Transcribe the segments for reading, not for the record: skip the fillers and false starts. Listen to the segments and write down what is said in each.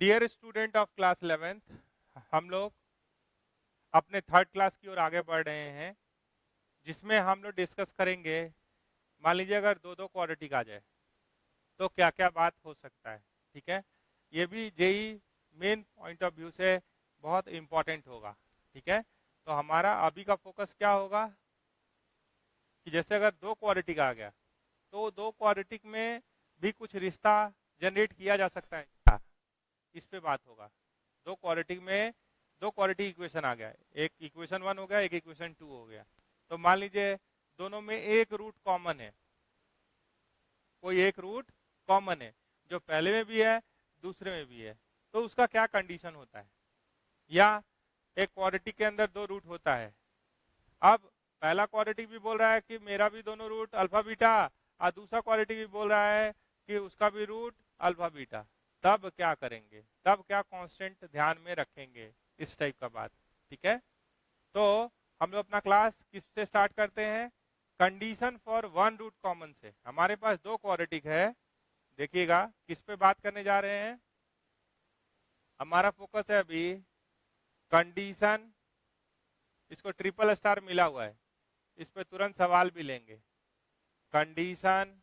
Dear student of class 11th, हम लोग अपने थर्ड क्लास की ओर आगे बढ़ रहे हैं, जिसमें हम लोग डिस्कस करेंगे। मान लीजिए अगर दो दो क्वाड्रेटिक आ जाए तो क्या क्या बात हो सकता है। ठीक है, ये भी JEE main point of view से बहुत इंपॉर्टेंट होगा। ठीक है, तो हमारा अभी का फोकस क्या होगा कि जैसे अगर दो क्वाड्रेटिक आ गया तो दो क्वाड्रेटिक में भी कुछ रिश्ता जनरेट किया जा सकता है क्या? इस पे बात होगा। दो क्वाड्रेटिक में दो क्वाड्रेटिक इक्वेशन आ गया, एक इक्वेशन 1 हो गया, एक इक्वेशन 2 हो गया। तो मान लीजिए दोनों में एक रूट कॉमन है, कोई एक रूट कॉमन है जो पहले में भी है दूसरे में भी है, तो उसका क्या कंडीशन होता है। या एक क्वाड्रेटिक के अंदर दो रूट होता है, अब पहला क्वाड्रेटिक भी बोल रहा है कि मेरा भी दोनों रूट अल्फा बीटा, और दूसरा क्वाड्रेटिक भी बोल रहा है कि उसका भी रूट अल्फा बीटा। तब क्या करेंगे, तब क्या कांस्टेंट ध्यान में रखेंगे, इस टाइप का बात। ठीक है, तो हम लोग अपना क्लास किससे स्टार्ट करते हैं? Condition for one root common से। हमारे पास दो क्वाड्रेटिक है, देखिएगा किस पे बात करने जा रहे हैं। हमारा फोकस है अभी कंडीशन, इसको ट्रिपल स्टार मिला हुआ है, इस पे तुरंत सवाल भी लेंगे। Condition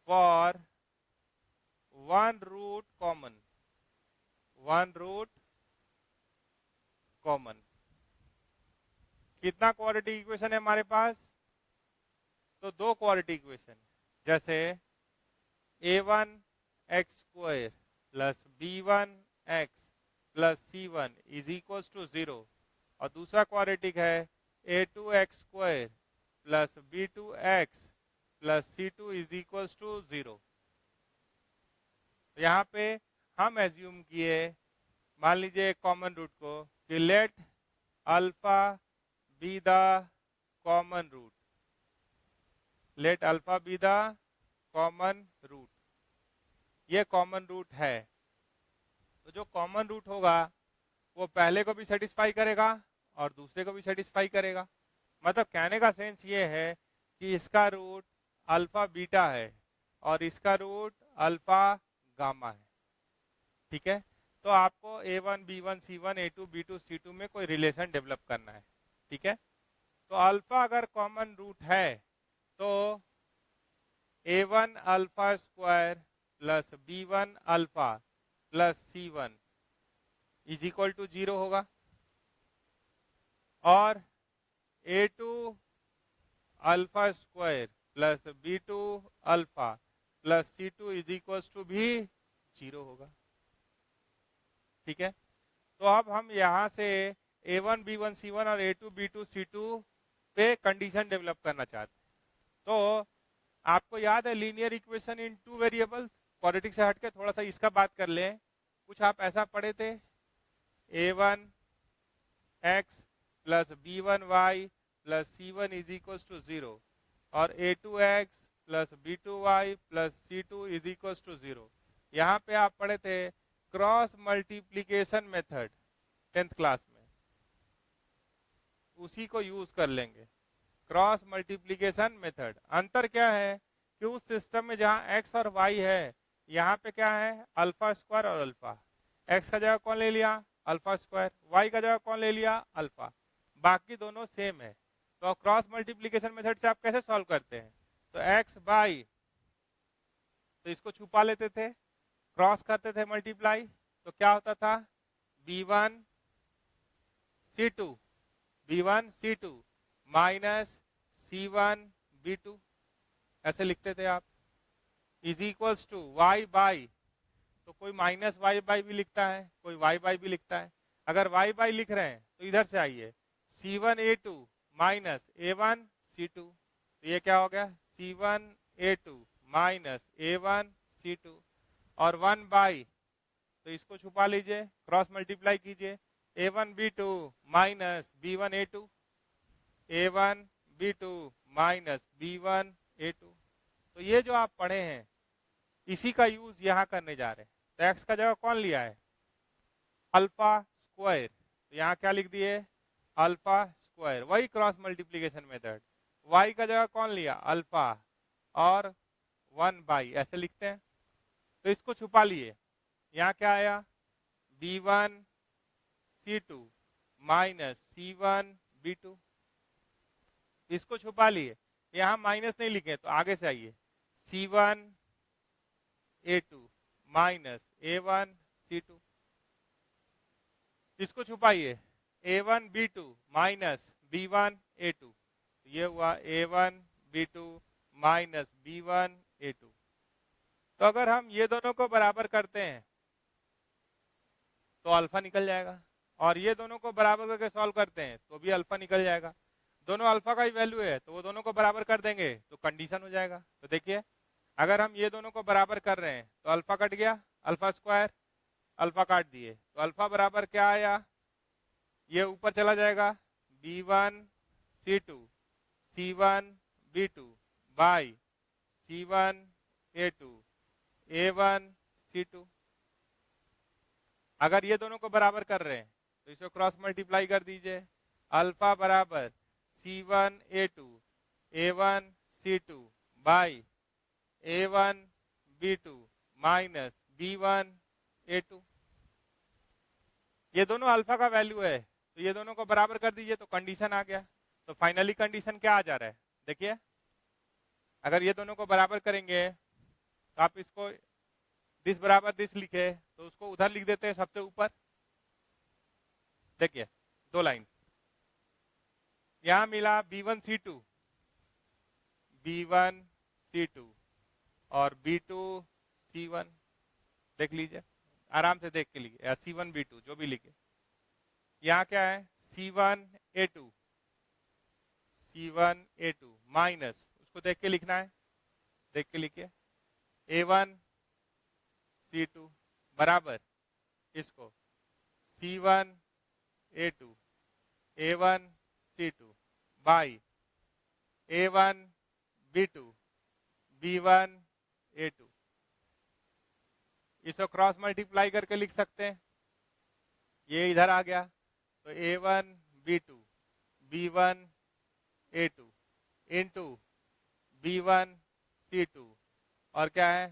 for one root common, one root common. कितना क्वाड्रेटिक इक्वेशन है हमारे पास? तो दो क्वाड्रेटिक इक्वेशन, जैसे a1 x square plus b1 x plus c1 is equal to 0, और दूसरा क्वाड्रेटिक है a2 x square plus b2 x plus c2 is equal to 0। यहाँ पे हम एज्यूम किए, मान लीजिए एक कॉमन रूट को, कि let alpha be the common root, let alpha be the common root. ये कॉमन रूट है, तो जो कॉमन रूट होगा वो पहले को भी सेटिस्फाई करेगा और दूसरे को भी सेटिस्फाई करेगा। मतलब कहने का सेंस ये है कि इसका रूट अल्फा बीटा है और इसका रूट अल्फा गामा है। ठीक है, तो आपको a1 b1 c1 a2 b2 c2 में कोई रिलेशन डेवलप करना है। ठीक है, तो अल्फा अगर कॉमन रूट है तो a1 alpha square plus b1 alpha plus c1 is equal to 0 होगा, और a2 alpha square plus b2 alpha plus c2 is equal to भी 0 होगा। ठीक है, तो अब हम यहाँ से a1 b1 c1 और a2 b2 c2 पे कंडीशन डेवलप करना चाहते हैं। तो आपको याद है linear equation in two variable, quadratic से हटके थोड़ा सा इसका बात कर लें। कुछ आप ऐसा पढ़े थे, a1 x plus b1 y plus c1 is equal to 0, और a2 x plus b2 y plus c2 is equal to 0। यहाँ पे आप पढ़े थे cross multiplication method 10th class में, उसी को यूज कर लेंगे, क्रॉस मल्टीप्लीकेशन मेथड। अंतर क्या है कि उस सिस्टम में जहां x और y है, यहाँ पे क्या है अल्फा स्क्वायर और अल्फा। x का जगह कौन ले लिया? Alpha square. y का जगह कौन ले लिया? अल्फा। बाकी दोनों सेम है। तो क्रॉस मल्टीप्लीकेशन मेथड से आप कैसे सॉल्व करते हैं? तो x बाई, तो इसको छुपा लेते थे, क्रॉस करते थे मल्टीप्लाई, तो क्या होता था b1 c2, b1 c2 minus c1 b2, ऐसे लिखते थे आप, is equals to y by, तो कोई माइनस वाई बाई भी लिखता है, कोई वाई बाई भी लिखता है। अगर वाई बाई लिख रहे हैं तो इधर से आइए, c1 a2 minus a1 c2, तो ये क्या हो गया c1 a2 minus a1 c2, और 1 बाई, तो इसको छुपा लीजिए, क्रॉस मल्टीप्लाई कीजिए, a1 b2 minus b1 a2, a1 b2 minus b1 a2। तो ये जो आप पढ़े हैं इसी का यूज यहाँ करने जा रहे हैं। तो एक्स का जगह कौन लिया है? अल्फा स्क्वायर, तो यहाँ क्या लिख दिए? अल्फा स्क्वायर, वही क्रॉस मल्टीप्लीकेशन मेथड। वाई का जगह कौन लिया? अल्फा, और 1 बाई, ऐसे लिखते हैं। तो इसको छुपा लिए, यहाँ क्या आया, B1 C2 minus C1 B2। इसको छुपा लिए, यहाँ माइनस नहीं लिखे तो आगे से आइए, C1 A2 minus A1 C2। इसको छुपाइए, A1 B2 minus B1 A2। ये हुआ A1 B2 minus B1 A2। तो अगर हम ये दोनों को बराबर करते हैं तो अल्फा निकल जाएगा, और ये दोनों को बराबर करके सॉल्व करते हैं तो भी अल्फा निकल जाएगा। दोनों अल्फा का ही वैल्यू है तो वो दोनों को बराबर कर देंगे तो कंडीशन हो जाएगा। तो देखिए, अगर हम ये दोनों को बराबर कर रहे हैं तो अल्फा कट गया, अल्फा स्क्वायर, अल्फा काट दिए तो अल्फा बराबर क्या आया, ये ऊपर चला जाएगा, B1 C2 C1 B2 by C1 A2 A1 C2। अगर ये दोनों को बराबर कर रहे हैं तो इसको क्रॉस मल्टीप्लाई कर दीजिए, अल्फा बराबर C1 A2 A1 C2 by A1 B2 minus B1 A2। ये दोनों अल्फा का वैल्यू है तो ये दोनों को बराबर कर दीजिए तो कंडीशन आ गया। तो फाइनली कंडीशन क्या आ जा रहा है, देखिए, अगर ये दोनों को बराबर करेंगे तो आप इसको दिस बराबर दिस लिखे तो उसको उधर लिख देते हैं सबसे ऊपर। देखिए, दो लाइन यहां मिला B1 C2 B1 C2 और B2 C1, देख लीजिए आराम से देख के लिखिए, या C1 B2 जो भी लिखे। यहाँ क्या है, C1 A2 C1 A2 minus, उसको देख के लिखना है, देख के लिखिए, A1 C2 बराबर इसको C1 A2 A1 C2 by A1 B2 B1 A2। इसको क्रॉस मल्टीप्लाई करके लिख सकते हैं, ये इधर आ गया तो A1 B2 B1 A2 into B1 C2 और क्या है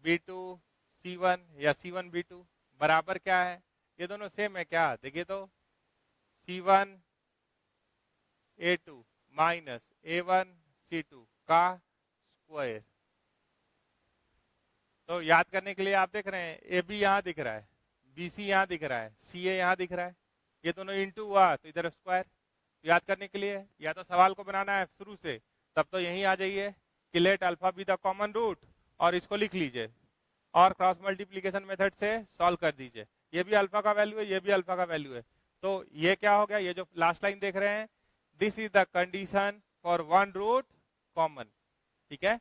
B2 C1 या C1 B2 बराबर क्या है, ये दोनों सेम है क्या, देखिए तो C1 A2 minus A1 C2 का स्क्वायर। तो याद करने के लिए आप देख रहे हैं AB यहाँ दिख रहा है, BC यहाँ दिख रहा है, CA यहाँ दिख रहा है, ये दोनों इंटू हुआ तो इधर स्क्वायर। याद करने के लिए या तो सवाल को बनाना है शुरू से, तब तो यहीं आ जाइए कि let alpha be the common root और इसको लिख लीजिए और क्रॉस मल्टीप्लीकेशन मेथड से सॉल्व कर दीजिए। ये भी अल्फा का वैल्यू है, ये भी अल्फा का वैल्यू है, तो ये क्या हो गया, ये जो लास्ट लाइन देख रहे हैं, this is the condition for one root common. ठीक है,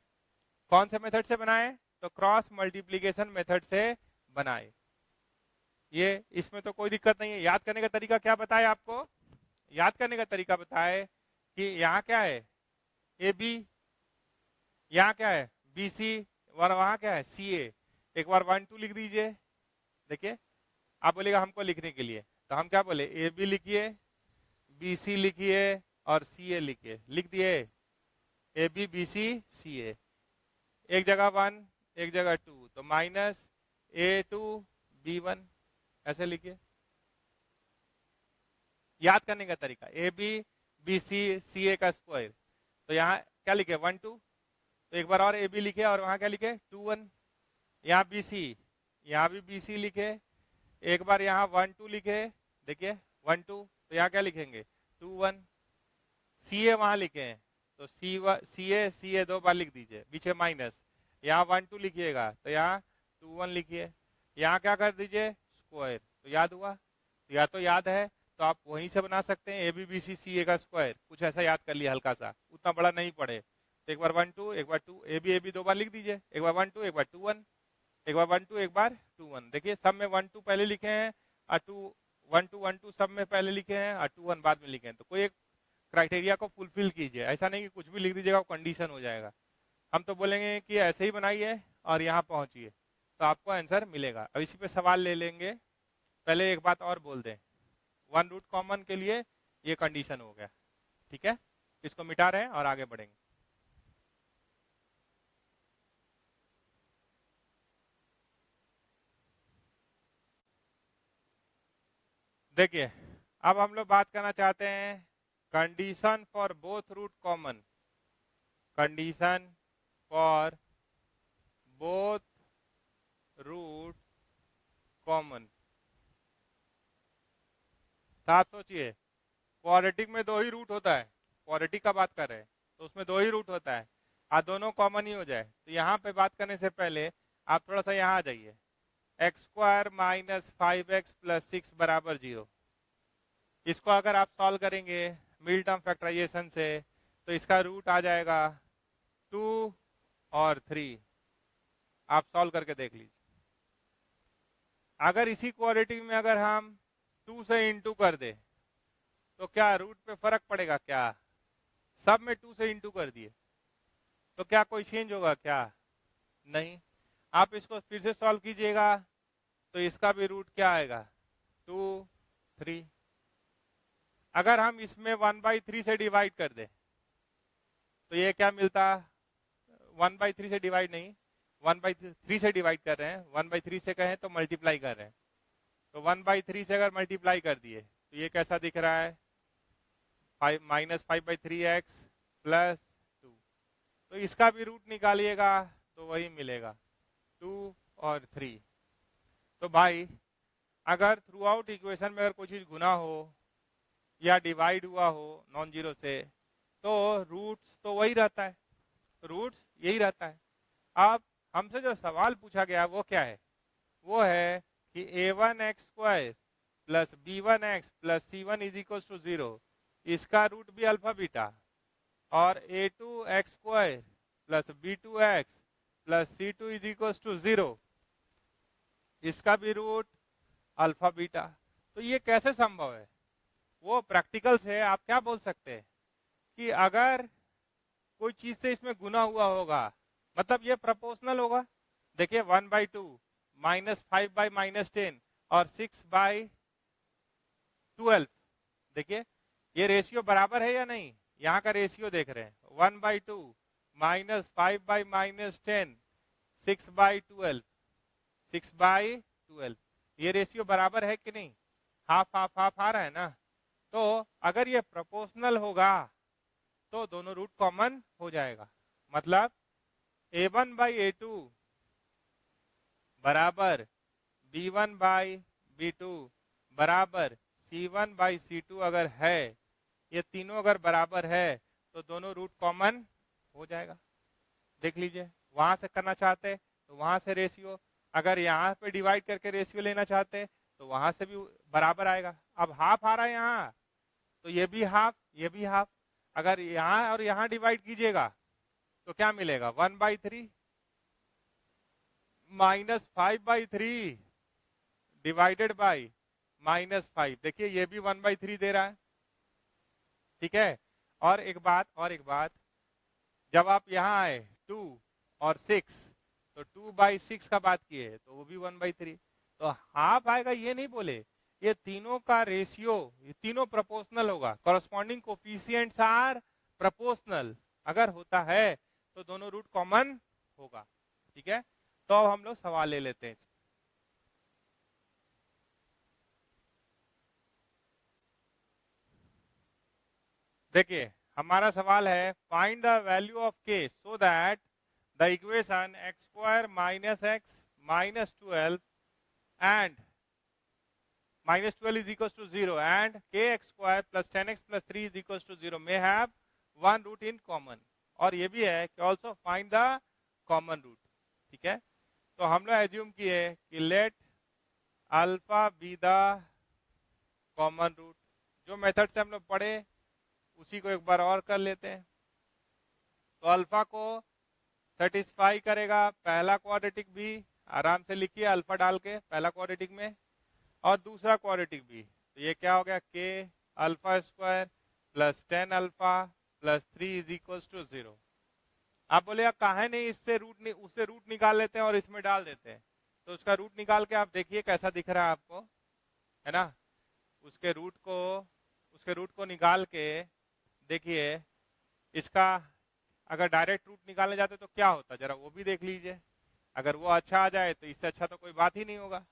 कौन से मेथड से बनाए, तो क्रॉस मल्टीप्लीकेशन मेथड से बनाए। ये इसमें तो कोई दिक्कत नहीं है। याद करने का तरीका क्या बताया आपको, याद करने का तरीका बताए कि यहाँ क्या है AB, यहाँ क्या है BC और वहां क्या है CA। एक बार 1 2 लिख दीजिए, देखिए आप बोलेगा हमको लिखने के लिए, तो हम क्या बोले, AB लिखिए, BC लिखिए और CA लिखिए, लिख दिए AB BC CA, एक जगह 1 एक जगह 2 तो माइनस A2 B1 ऐसे लिखिए। याद करने का तरीका AB BC CA का स्क्वायर, तो यहाँ क्या लिखे 1 2, तो एक बार और AB लिखे और वहां क्या लिखे 2 1, यहाँ BC, यहाँ भी BC लिखे, एक बार यहाँ 1 2 लिखे, देखिए 1 2, तो यहाँ क्या लिखेंगे 2 1, CA वहां लिखे हैं तो CA CA दो बार लिख दीजिए, पीछे माइनस, यहाँ 1 2 लिखिएगा तो यहाँ 2 1 लिखिए, यहाँ क्या कर दीजिए स्क्वायर। तो याद हुआ, तो या तो याद है तो आप वहीं से बना सकते हैं AB BC CA का स्क्वायर, कुछ ऐसा याद कर लिया हल्का सा, उतना बड़ा नहीं पड़े। तो एक बार 1 2 एक बार 2, AB AB दो बार लिख दीजिए, एक बार 1 2 एक बार 2 1, एक बार 1 2 एक बार 2 1। देखिए सब में 1 2 पहले लिखे हैं और 2 1 2 सब में पहले लिखे हैं और 2 1 बाद में लिखे हैं। तो कोई एक क्राइटेरिया को फुलफिल कीजिए, ऐसा नहीं कि कुछ भी लिख दीजिएगा कंडीशन हो जाएगा। हम तो बोलेंगे कि ऐसे ही बनाइए और यहाँ पहुंचिए तो आपको आंसर मिलेगा। अब इसी पे सवाल ले लेंगे। पहले एक बात और बोल दें, वन रूट कॉमन के लिए ये कंडीशन हो गया, ठीक है, इसको मिटा रहे हैं और आगे बढ़ेंगे। देखिए अब हम लोग बात करना चाहते हैं condition for both root common, condition for both root common. तो आप सोचिए क्वाड्रेटिक में दो ही रूट होता है, क्वाड्रेटिक का बात कर रहे हैं तो उसमें दो ही रूट होता है, आज दोनों कॉमन ही हो जाए। तो यहाँ पे बात करने से पहले आप थोड़ा सा यहाँ आ जाइए, x square minus 5x plus 6 बराबर 0। इसको अगर आप सॉल्व करेंगे मिड टर्म फैक्टराइजेशन से तो इसका रूट आ जाएगा 2 और 3। आप सॉल्व करके देख लीजिए। अगर इसी क्वाड्रेटिक में अगर हम 2 से इंटू कर दे तो क्या रूट पे फर्क पड़ेगा क्या? सब में 2 से इंटू कर दिए तो क्या कोई चेंज होगा क्या? नहीं। आप इसको फिर से सॉल्व कीजिएगा तो इसका भी रूट क्या आएगा 2 3। अगर हम इसमें 1/3 से डिवाइड कर दे तो ये क्या मिलता, 1/3 से डिवाइड नहीं 1/3 से डिवाइड कर रहे हैं, 1/3 से कहें तो मल्टीप्लाई कर रहे हैं, तो 1/3 से अगर मल्टीप्लाई कर दिए तो ये कैसा दिख रहा है माइनस 5/3x प्लस 2। तो इसका भी रूट निकालिएगा तो वही मिलेगा 2 और 3। तो भाई अगर थ्रू आउट इक्वेशन में अगर कोई चीज गुना हो या डिवाइड हुआ हो नॉन जीरो से तो रूट्स तो वही रहता है, रूट्स यही रहता है। अब हमसे जो सवाल पूछा गया वो क्या है, वो है कि a1x square plus b1x plus c1 is equal to 0, इसका रूट भी अल्फा बीटा, और a2x square plus b2x plus c2 is equal to 0, इसका भी रूट अल्फा बीटा। तो ये कैसे संभव है? वो प्रैक्टिकल से आप क्या बोल सकते हैं कि अगर कोई चीज से इसमें गुना हुआ होगा मतलब ये प्रोपोर्शनल होगा। देखिए 1/2 माइनस 5/-10 और 6/12, देखिए ये रेशियो बराबर है या नहीं, यहाँ का रेशियो देख रहे हैं 1/2 माइनस 5/-10 6/12 6/12, ये रेशियो बराबर है कि नहीं, हाफ हाफ हाफ आ रहा है ना। तो अगर ये प्रोपोर्शनल होगा तो दोनों रूट कॉमन हो जाएगा, मतलब a1/a2 बराबर b1/b2 बराबर c1/c2 अगर है, ये तीनों अगर बराबर है तो दोनों रूट कॉमन हो जाएगा। देख लीजिए वहां से करना चाहते तो वहां से रेशियो, अगर यहाँ पे डिवाइड करके रेशियो लेना चाहते तो वहां से भी बराबर आएगा। अब हाफ आ रहा है यहाँ तो ये भी हाफ ये भी हाफ, अगर यहाँ और यहाँ डिवाइड कीजिएगा तो क्या मिलेगा 1/3 माइनस 5/3 डिवाइडेड बाई -5। देखिए ये भी 1/3 दे रहा है, ठीक है। और एक बात जब आप यहाँ आए 2 और 6 तो 2/6 का बात किए तो वो भी 1/3, तो हाफ आएगा ये नहीं बोले, ये तीनों का रेशियो, ये तीनों प्रोपोर्शनल होगा, कॉरस्पॉन्डिंग कोफिशिएंट्स आर प्रोपोर्शनल, अगर होता है तो दोनों रूट कॉमन होगा, ठीक है। तो अब हम लोग सवाल ले लेते हैं। देखिए हमारा सवाल है find the value of k so that the equation x square minus x minus 12 and -12 is equals to 0 and kx square plus 10x plus 3 is equals to 0 may have one root in common। और ये भी है कि also find the common root, ठीक है। तो हम लोग एज्यूम किए कि let alpha be the common root, जो मेथड से हम लोग पढ़े उसी को एक बार और कर लेते हैं। तो अल्फा को सेटिस्फाई करेगा पहला क्वाड्रेटिक भी, आराम से लिखिए अल्फा डाल के पहला क्वाड्रेटिक में, और दूसरा क्वाड्रेटिक भी, तो ये क्या हो गया k alpha square plus 10 alpha plus 3 is equal to 0। आप बोले काहे नहीं इससे उससे रूट निकाल लेते हैं और इसमें डाल देते हैं, तो उसका रूट निकाल के आप देखिए कैसा दिख रहा है आपको, है ना। उसके रूट को निकाल के देखिए, इसका अगर डायरेक्ट रूट निकालने जाते तो क्या होता जरा वो भी देख लीजिए। अगर वो अच्छा आ जाए तो इससे अच्छा तो कोई बात ही नहीं होगा।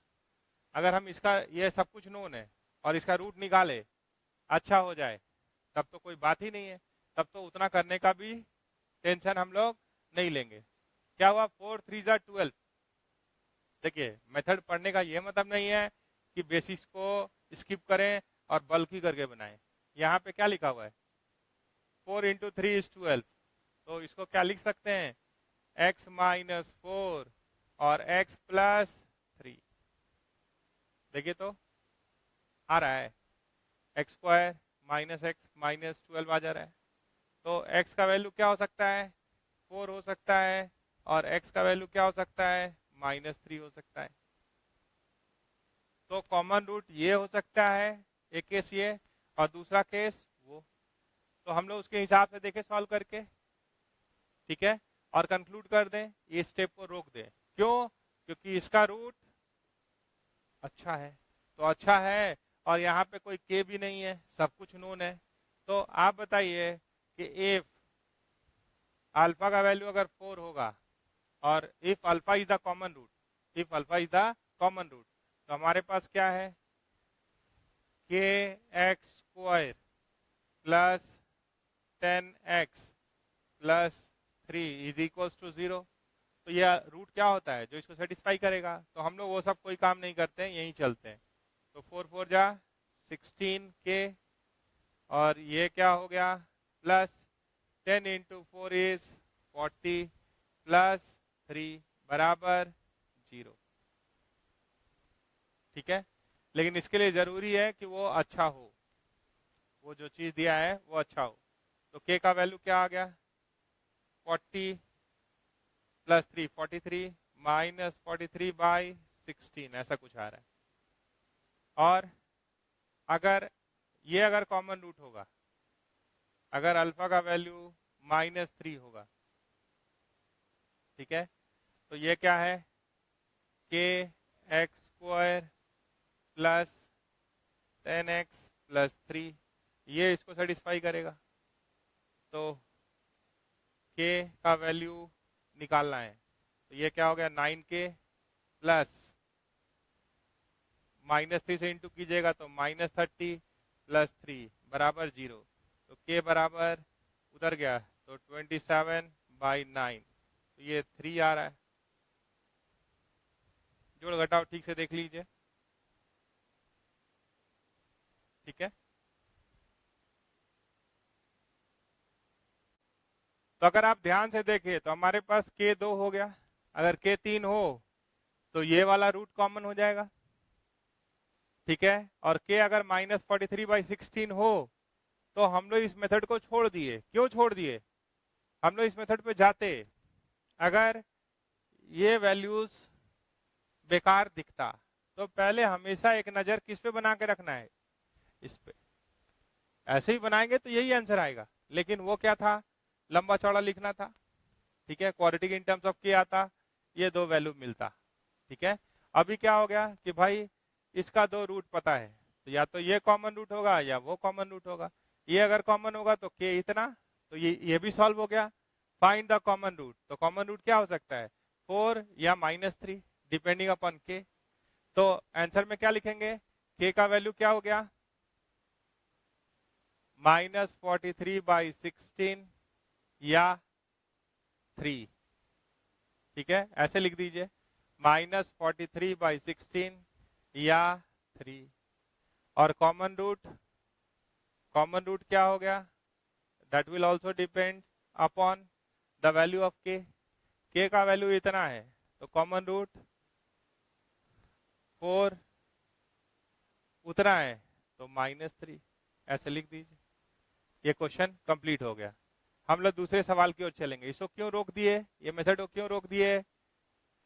अगर हम इसका ये सब कुछ नोन है और इसका रूट निकाले, अच्छा हो जाए, तब तो कोई बात ही नहीं है, तब तो उतना करने का भी टेंशन हम लोग नहीं लेंगे। क्या हुआ, 4 3 जा 12। देखिए मेथड पढ़ने का ये मतलब नहीं है कि बेसिस को स्किप करें और बल्कि करके बनाएं। यहाँ पे क्या लिखा हुआ है, 4 इंटू 3 इज 12, तो इसको क्या लिख सकते हैं, x माइनस 4 और x प्लस 3। देखिए तो आ रहा है, x square minus x minus 12 आ जा रहा है। तो x का वैल्यू क्या हो सकता है, 4 हो सकता है, और x का वैल्यू क्या हो सकता है, -3 हो सकता है। तो कॉमन रूट ये हो सकता है, एक केस ये, और दूसरा केस वो। तो हम लोग उसके हिसाब से देखें सॉल्व करके, ठीक है, और कंक्लूड कर दें, ये स्टेप को रोक दें। क्यों, क्योंकि इसका रूट अच्छा है, तो अच्छा है, और यहाँ पे कोई के भी नहीं है, सब कुछ नोन है। तो आप बताइए कि इफ अल्फा का वैल्यू अगर 4 होगा और if alpha is the common root, if alpha is the common root, तो हमारे पास क्या है, k x square plus 10x plus 3 is equal to 0। तो यह रूट क्या होता है जो इसको सेटिस्फाई करेगा। तो हम लोग वो सब कोई काम नहीं करते हैं, यहीं चलते हैं। तो 4 4 जा 16 के, और ये क्या हो गया, प्लस 10 इंटू 4 इज 40 प्लस 3 बराबर 0। ठीक है, लेकिन इसके लिए जरूरी है कि वो अच्छा हो, वो जो चीज दिया है वो अच्छा हो। तो k का वैल्यू क्या आ गया, 40 प्लस 3 43 माइनस 43 बाई 16, ऐसा कुछ आ रहा है। और अगर कॉमन रूट होगा, अगर अल्फा का वैल्यू -3 होगा, ठीक है, तो ये क्या है, k x square plus 10x plus 3, ये इसको सेटिस्फाई करेगा। तो के का वैल्यू निकालना है, तो ये क्या हो गया, 9k प्लस -3 से इंटू कीजिएगा तो -30 प्लस 3 बराबर 0। तो k बराबर उधर गया तो 27/9, तो ये 3 आ रहा है। जोड़ घटाओ ठीक से देख लीजिए, ठीक है। तो अगर आप ध्यान से देखें तो हमारे पास k 2 हो गया, अगर k 3 हो तो ये वाला रूट कॉमन हो जाएगा, ठीक है। और k अगर -43/16 हो तो हम लोग इस मेथड को छोड़ दिए। क्यों छोड़ दिए, हम लोग इस मेथड पे जाते अगर ये वैल्यूज बेकार दिखता, तो पहले हमेशा एक नजर किस पे बना के रखना है, इस पे। ऐसे ही बनाएंगे तो यही आंसर आएगा, लेकिन वो क्या था, लंबा चौड़ा लिखना था, ठीक है। क्वाड्रेटिक इन टर्म्स ऑफ के आता, ये दो वैल्यू मिलता, ठीक है। अभी क्या हो गया कि भाई इसका दो रूट पता है, तो या तो ये कॉमन रूट होगा या वो कॉमन रूट होगा। ये अगर कॉमन होगा तो के इतना, तो ये भी सॉल्व हो गया। फाइंड द कॉमन रूट, तो कॉमन रूट क्या हो सकता है, 4 या -3 डिपेंडिंग अपॉन के। तो आंसर में क्या लिखेंगे, के का वैल्यू क्या हो गया, -43/16 या 3, ठीक है, ऐसे लिख दीजिए, -43/16 या 3। और कॉमन रूट क्या हो गया, that will also depend upon the value of के का वैल्यू इतना है, तो कॉमन रूट 4 उतना है तो -3, ऐसे लिख दीजिए। ये क्वेश्चन कंप्लीट हो गया। हम लोग दूसरे सवाल की ओर चलेंगे। इसको क्यों रोक दिए, ये मेथड को क्यों रोक दिए,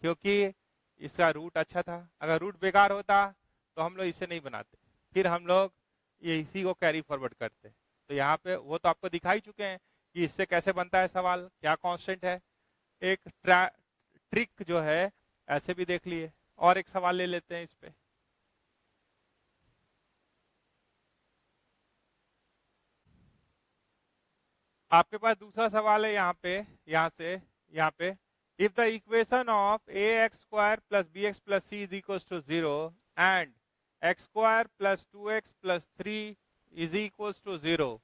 क्योंकि इसका रूट अच्छा था। अगर रूट बेकार होता तो हम लोग इसे नहीं बनाते, फिर हम लोग ये इसी को कैरी फॉरवर्ड करते। तो यहाँ पे वो तो आपको दिखा ही चुके हैं कि इससे कैसे बनता है सवाल, क्या कांस्टेंट है। एक ट्रिक जो है ऐसे भी देख लिए, और एक सवाल ले लेते हैं इस पे। आपके पास दूसरा सवाल है यहाँ पे, यहाँ पे if the equation of ax square plus bx plus c is equal to 0 and x square plus 2x plus 3 is equals to 0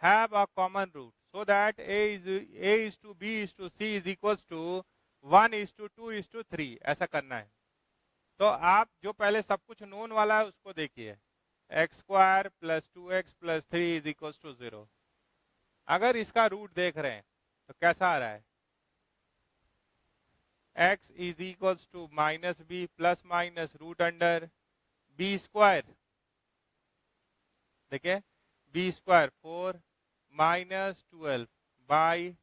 have a common root so that a is to b is to c is equals to 1 is to 2 is to 3, ऐसा करना है। तो आप जो पहले सब कुछ known वाला है उसको देखिए, x square plus 2x plus 3 is equals to 0। अगर इसका रूट देख रहे हैं तो कैसा आ रहा है, x is equals to minus B plus minus root under B square, देखिए B square 4 minus 12 by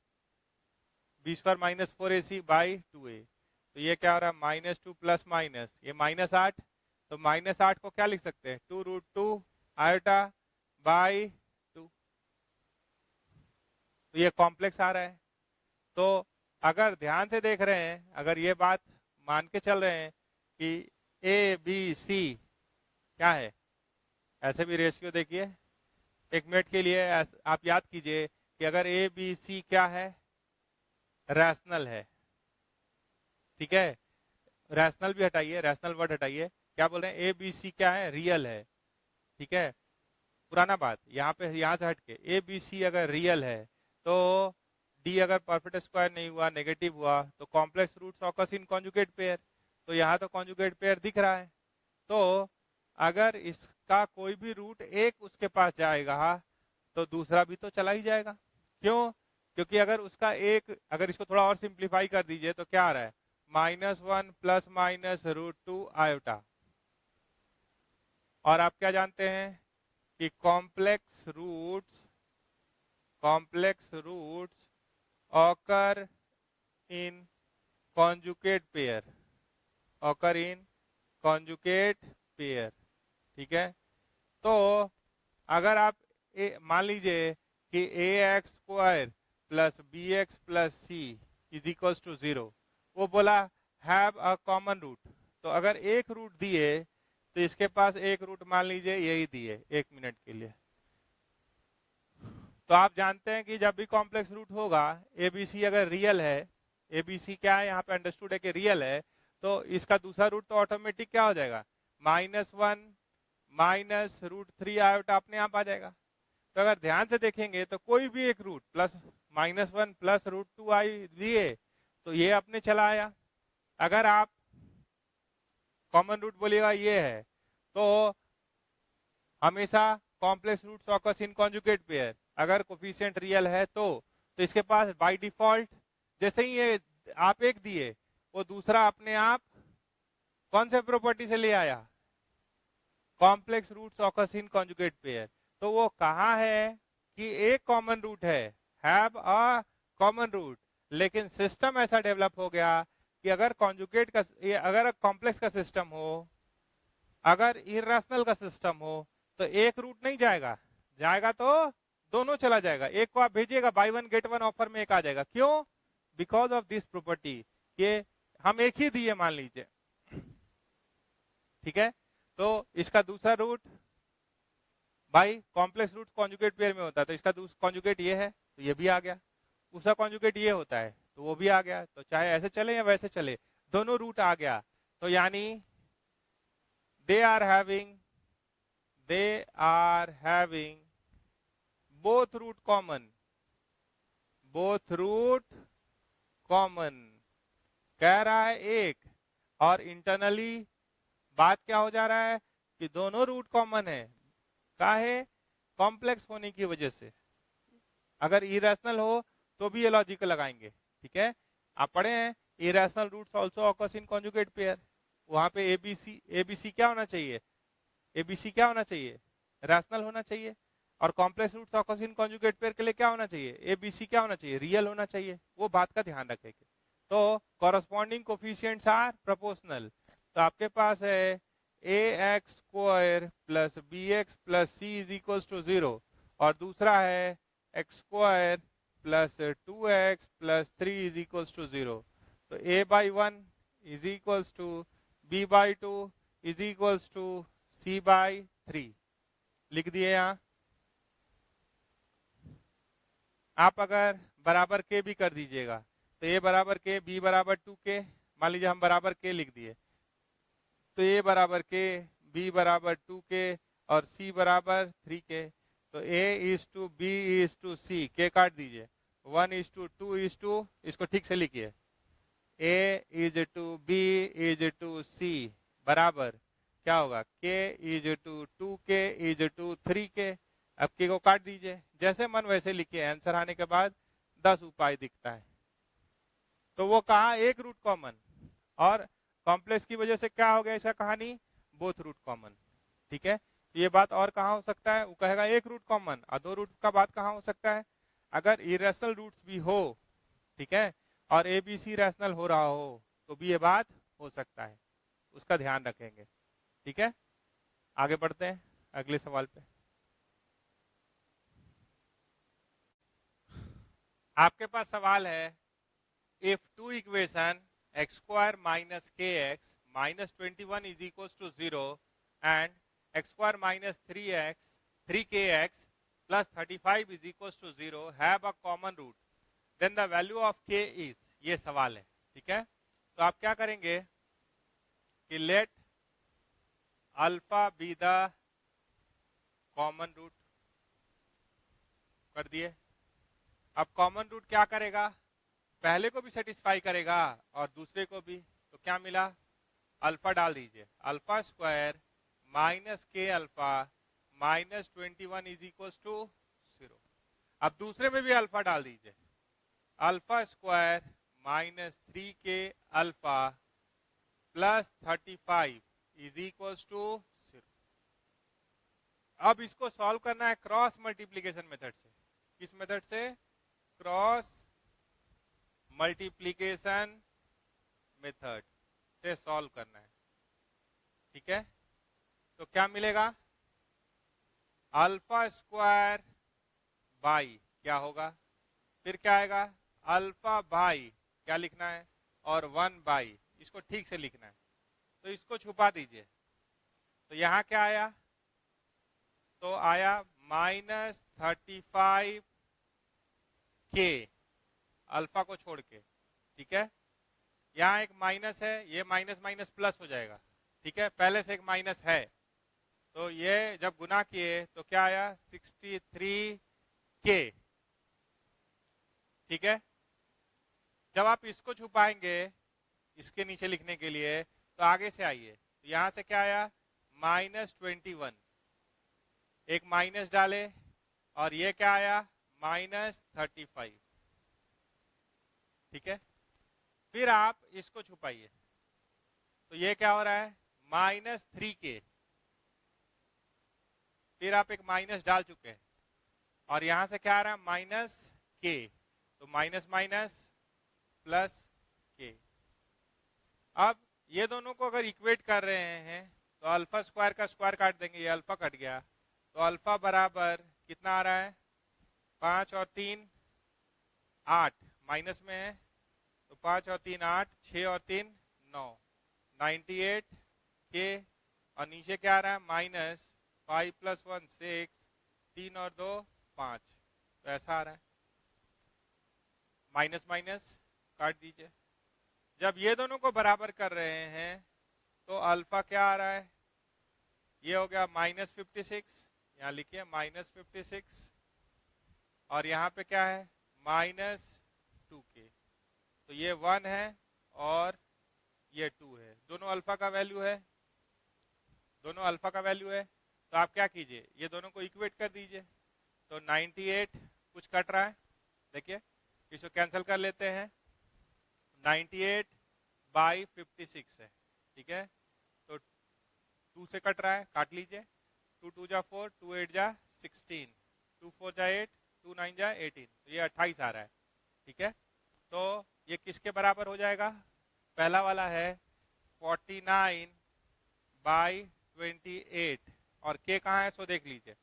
B square minus 4ac by 2a। तो ये क्या हो रहा है, -2 प्लस माइनस ये -8, तो -8 को क्या लिख सकते हैं, 2√2 आयोटा बाई 2। तो ये कॉम्प्लेक्स आ रहा है। तो अगर ध्यान से देख रहे हैं, अगर ये बात मान के चल रहे हैं कि ए बी सी क्या है, ऐसे भी रेशियो देखिए, एक मिनट के लिए आप याद कीजिए कि अगर ए बी सी क्या है, रैशनल है, ठीक है, रैशनल भी हटाइए, रैशनल वर्ड हटाइए, क्या बोल रहे हैं, ए बी सी क्या है, रियल है, ठीक है। पुराना बात यहाँ पे, यहाँ से हटके ए बी सी अगर रियल है तो डी अगर परफेक्ट स्क्वायर नहीं हुआ, नेगेटिव हुआ, तो complex roots occurs in conjugate pair. तो यहाँ तो कॉन्जुगेट पेयर दिख रहा है, तो अगर इसका कोई भी रूट एक उसके पास जाएगा तो दूसरा भी तो चला ही जाएगा। क्यों? क्योंकि अगर उसका एक, अगर इसको थोड़ा और सिंप्लीफाई कर दीजिए तो क्या आ रहा है, -1 प्लस माइनस √2 आयोटा। और आप क्या जानते हैं कि complex roots occur in conjugate pair, ठीक है। तो अगर आप मान लीजिए कि ax square plus bx plus c is equals to 0, वो बोला हैव अ कॉमन रूट, तो अगर एक रूट दिए तो इसके पास एक रूट मान लीजिए यही दिए, एक मिनट के लिए, तो आप जानते हैं कि जब भी कॉम्प्लेक्स रूट होगा, एबीसी अगर रियल है, एबीसी क्या है यहाँ पे अंडरस्टूड है कि रियल है, तो इसका दूसरा रूट तो ऑटोमेटिक क्या हो जाएगा, -1 माइनस √3 आयोटा अपने आप आ जाएगा। तो अगर ध्यान से देखेंगे तो कोई भी एक रूट प्लस -1 प्लस √2 आई दिए तो ये अपने चला आया। अगर आप कॉमन रूट बोलिएगा ये है, तो हमेशा complex roots occurs in conjugate pair, अगर कोफिशिएंट रियल है तो इसके पास बाय डिफॉल्ट जैसे ही ये आप एक दिए, वो दूसरा अपने आप कौन से प्रॉपर्टी से ले आया, complex roots occurs in conjugate pair. तो वो कहा है कि एक common root have a common root, लेकिन सिस्टम ऐसा डेवलप हो गया कि अगर कॉन्जुगेट का, अगर कॉम्प्लेक्स का सिस्टम हो, अगर इरेशनल का सिस्टम हो, तो एक रूट नहीं जाएगा, जाएगा तो दोनों चला जाएगा। एक को आप भेजिएगा, by one get one offer में एक आ जाएगा। क्यों? बिकॉज ऑफ दिस प्रॉपर्टी, कि हम एक ही दिए मान लीजिए, ठीक है, तो इसका दूसरा रूट भाई कॉम्प्लेक्स रूट कॉन्जुगेट पेयर में होता है, तो इसका कॉन्जुगेट ये है तो ये भी आ गया, उसका कॉन्जुगेट ये होता है तो वो भी आ गया। तो चाहे ऐसे चले या वैसे चले, दोनों रूट आ गया। तो यानी they are having both root common, कह रहा है एक, और इंटरनली बात क्या हो जा रहा है कि दोनों रूट कॉमन है, काहे, कॉम्प्लेक्स होने की वजह से। अगर इरेशनल हो तो भी ये लॉजिक लगाएंगे, ठीक है, आप पढ़े हैं irrational roots also occurs in conjugate pair, वहां पे एबीसी क्या होना चाहिए, एबीसी क्या होना चाहिए, रैशनल होना चाहिए। और complex roots occurs in conjugate pair के लिए क्या होना चाहिए, एबीसी क्या होना चाहिए, रियल होना चाहिए। वो बात का ध्यान रखेंगे। तो कॉरस्पॉन्डिंग कोफिशिएंट्स आर प्रोपोर्शनल। तो आपके पास है ax square plus bx plus c is equals to 0, और दूसरा है x square plus 2x plus 3 is equals to 0। तो a/1 is equals to b/2 is equals to c/3 लिख दिए। यहाँ आप अगर बराबर के भी कर दीजिएगा तो a बराबर के, b बराबर 2k, मान लीजिए हम बराबर के लिख दिए, तो a बराबर के, बी बराबर 2k और सी बराबर 3k। तो A:B:C, के काट दीजिए, 1:2:, इसको ठीक से लिखिए, A:B:C बराबर क्या होगा, K:2K:3k। अब के को काट दीजिए, जैसे मन वैसे लिखिए, आंसर आने के बाद 10 उपाय दिखता है। तो वो कहा एक रूट कॉमन, और कॉम्प्लेक्स की वजह से क्या हो गया इसका कहानी, बोथ रूट कॉमन। ठीक है, तो ये बात और कहाँ हो सकता है, वो कहेगा एक रूट कॉमन और दो रूट का बात कहाँ हो सकता है, अगर इरेशनल रूट्स भी हो, ठीक है, और ए बी सी रैशनल हो रहा हो तो भी ये बात हो सकता है, उसका ध्यान रखेंगे। ठीक है, आगे बढ़ते हैं अगले सवाल पे। आपके पास सवाल है, if two equation x square minus K x minus 21 is equal to 0 and x square minus 3k x plus 35 is equal to 0 have a common root, then the value of k is, ये सवाल है। ठीक है, तो आप क्या करेंगे कि let alpha be the common root, कर दिए। अब कॉमन रूट क्या करेगा, पहले को भी सेटिस्फाई करेगा और दूसरे को भी, तो क्या मिला, अल्फा डाल दीजिए, alpha square minus k alpha minus 21 is equal to 0। अब दूसरे में भी अल्फा डाल दीजिए, alpha square minus 3k alpha plus 35 is equal to 0। अब इसको सॉल्व करना है क्रॉस मल्टीप्लीकेशन मेथड से। किस मेथड से, क्रॉस मल्टीप्लीकेशन मेथड से सॉल्व करना है। ठीक है, तो क्या मिलेगा, अल्फा स्क्वायर बाई क्या होगा, फिर क्या आएगा, अल्फा बाई क्या लिखना है, और 1 बाई, इसको ठीक से लिखना है, तो इसको छुपा दीजिए। तो यहां क्या आया, तो आया -35k अल्फा को छोड़ के। ठीक है, यहाँ एक माइनस है, ये माइनस माइनस प्लस हो जाएगा। ठीक है, पहले से एक माइनस है, तो ये जब गुना किए तो क्या आया, 63k। ठीक है, जब आप इसको छुपाएंगे इसके नीचे लिखने के लिए, तो आगे से आइए, तो यहां से क्या आया, -21, एक माइनस डाले, और ये क्या आया, -35। ठीक है, फिर आप इसको छुपाइए, तो ये क्या हो रहा है, -3k, फिर आप एक माइनस डाल चुके हैं, और यहां से क्या आ रहा है, -k, तो माइनस माइनस प्लस k। अब ये दोनों को अगर इक्वेट कर रहे हैं तो अल्फा स्क्वायर का स्क्वायर काट देंगे, ये अल्फा कट गया, तो अल्फा बराबर कितना आ रहा है, 5 और 3 8, माइनस में है, तो 5 और 3 8, 6 और 3 9, 98k, और नीचे क्या आ रहा है, -5 + 1 6, 3 और 2 5, तो ऐसा आ रहा है, माइनस माइनस काट दीजिए। जब ये दोनों को बराबर कर रहे हैं तो अल्फा क्या आ रहा है, ये हो गया -56, यहाँ लिखिए -56, और यहाँ पे क्या है, -2k, तो ये 1 है और ये 2 है, दोनों अल्फा का वैल्यू है, दोनों अल्फा का वैल्यू है। तो आप क्या कीजिए, ये दोनों को इक्वेट कर दीजिए, तो 98 कुछ कट रहा है, देखिए इसको कैंसिल कर लेते हैं, 98/56 है। ठीक है, तो 2 से कट रहा है, काट लीजिए, 2 2 जा 4, 2 8 जा 16, 2 4 जा 8, 2 9 जा 18, तो ये 28 आ रहा है। ठीक है, तो ये किसके बराबर हो जाएगा, पहला वाला है 49/28, और के कहाँ है सो देख लीजिए,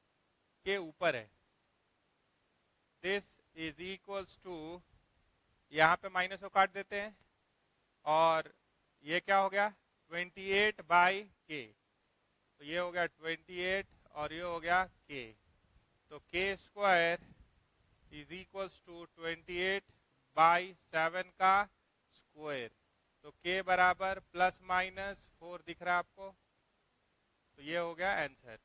के ऊपर है, दिस इज इक्वल्स टू, यहाँ पे माइनस को काट देते हैं, और ये क्या हो गया, 28/k, तो ये हो गया 28 और ये हो गया k, तो k square is equals to 28/7 का स्क्वायर, तो k बराबर ±4 दिख रहा है आपको, तो ये हो गया आंसर।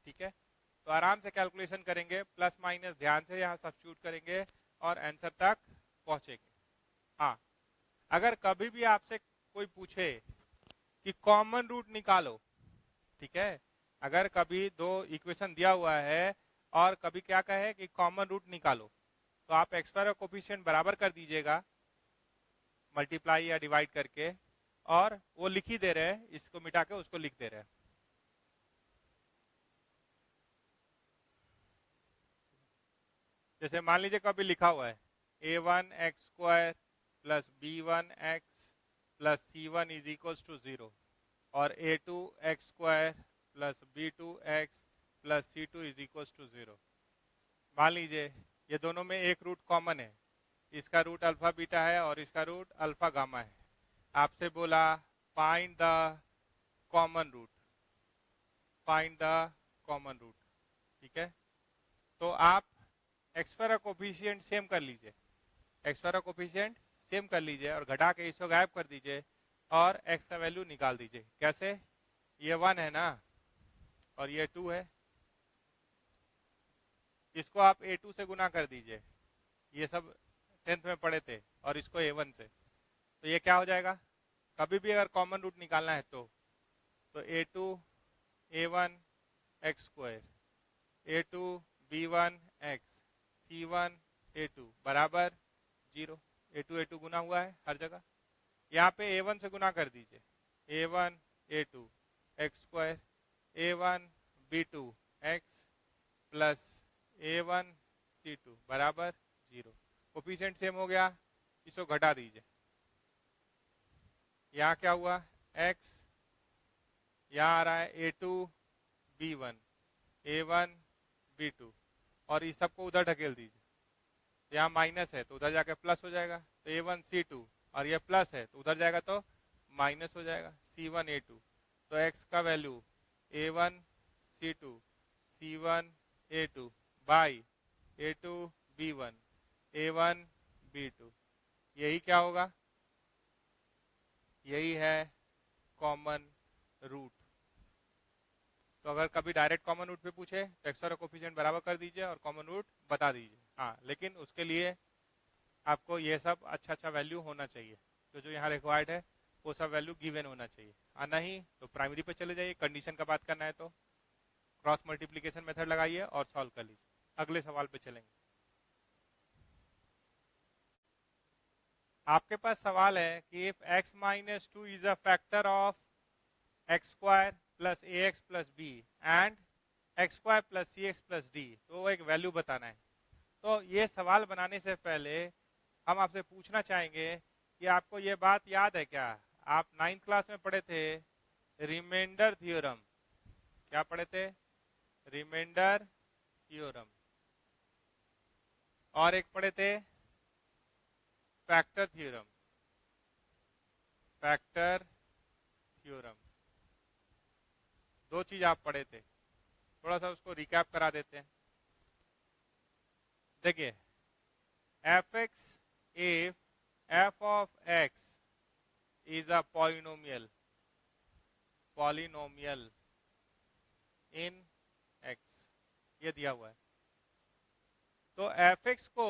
ठीक है, तो आराम से कैलकुलेशन करेंगे, प्लस माइनस ध्यान से यहाँ सब्स्टिट्यूट करेंगे और आंसर तक पहुंचेंगे। हाँ, अगर कभी भी आपसे कोई पूछे कि कॉमन रूट निकालो, ठीक है, अगर कभी दो इक्वेशन दिया हुआ है और कभी क्या कहे कि कॉमन रूट निकालो, तो आप एक्स स्क्वायर और कोफिशिएंट बराबर कर दीजिएगा मल्टीप्लाई या डिवाइड करके, और वो लिख ही दे रहे हैं, इसको मिटा के उसको लिख दे रहे हैं। जैसे मान लीजिए कभी लिखा हुआ है a1x² plus b1x plus c1 is equal to 0 और a2x² plus b2x plus c2 is equal to 0। मान लीजिए ये दोनों में एक रूट कॉमन है, इसका रूट अल्फा बीटा है और इसका रूट अल्फा गामा है। आपसे बोला find the common root, find the common root. ठीक है, तो आप एक्स स्क्वायर कोफिशिएंट सेम कर लीजिए, एक्स स्क्वायर कोफिशिएंट सेम कर लीजिए और घटा के इसको गायब कर दीजिए और एक्स का वैल्यू निकाल दीजिए। कैसे? ये 1 है ना और ये 2 है, इसको आप a2 से गुना कर दीजिए, ये सब 10th में पढ़े थे, और इसको a1 से, तो ये क्या हो जाएगा? कभी भी अगर कॉमन रूट निकालना है तो a2 a1 x² a2 b1 x c1 a2 बराबर 0। a2 गुना हुआ है हर जगह, यहाँ पे a1 से गुना कर दीजिए, a1 a2 x² a1 b2 x plus a1 c2 बराबर 0। कोफिशिएंट सेम हो गया, इसको घटा दीजिए, यहाँ क्या हुआ x, यहाँ आ रहा है a2 b1 a1 b2 और इस सबको उधर ढकेल दीजिए, यहाँ माइनस है तो उधर जाकर प्लस हो जाएगा, तो a1 c2 और ये प्लस है तो उधर जाएगा तो माइनस हो जाएगा c1 a2। तो x का value a1 c2 c1 a2 by a2 b1 a1 b2, यही क्या होगा? यही है कॉमन रूट। तो अगर कभी डायरेक्ट कॉमन रूट पे पूछे तो एक्स और कोफिशिएंट बराबर कर दीजिए और कॉमन रूट बता दीजिए। हाँ, लेकिन उसके लिए आपको ये सब अच्छा वैल्यू होना चाहिए, जो यहाँ रिक्वायर्ड है वो सब वैल्यू गिवन होना चाहिए। नहीं तो प्राइमरी पे चले जाइए, कंडीशन का बात करना है तो क्रॉस मल्टीप्लीकेशन मेथड लगाइए और सॉल्व कर लीजिए। अगले सवाल पे चलेंगे। आपके पास सवाल है कि if x minus 2 is a factor of x² plus ax plus b and x² plus cx plus d, तो एक वैल्यू बताना है। तो ये सवाल बनाने से पहले हम आपसे पूछना चाहेंगे कि आपको ये बात याद है क्या? आप 9th क्लास में पढ़े थे रिमाइंडर थ्योरम। क्या पढ़े थे? Remainder theorem. और एक पढ़े थे फैक्टर थ्योरम, फैक्टर थ्योरम। दो चीज आप पढ़े थे, थोड़ा सा उसको रिकैप करा देते हैं। देखिए, fx if f of x is a polynomial in x, ये दिया हुआ है। तो fx को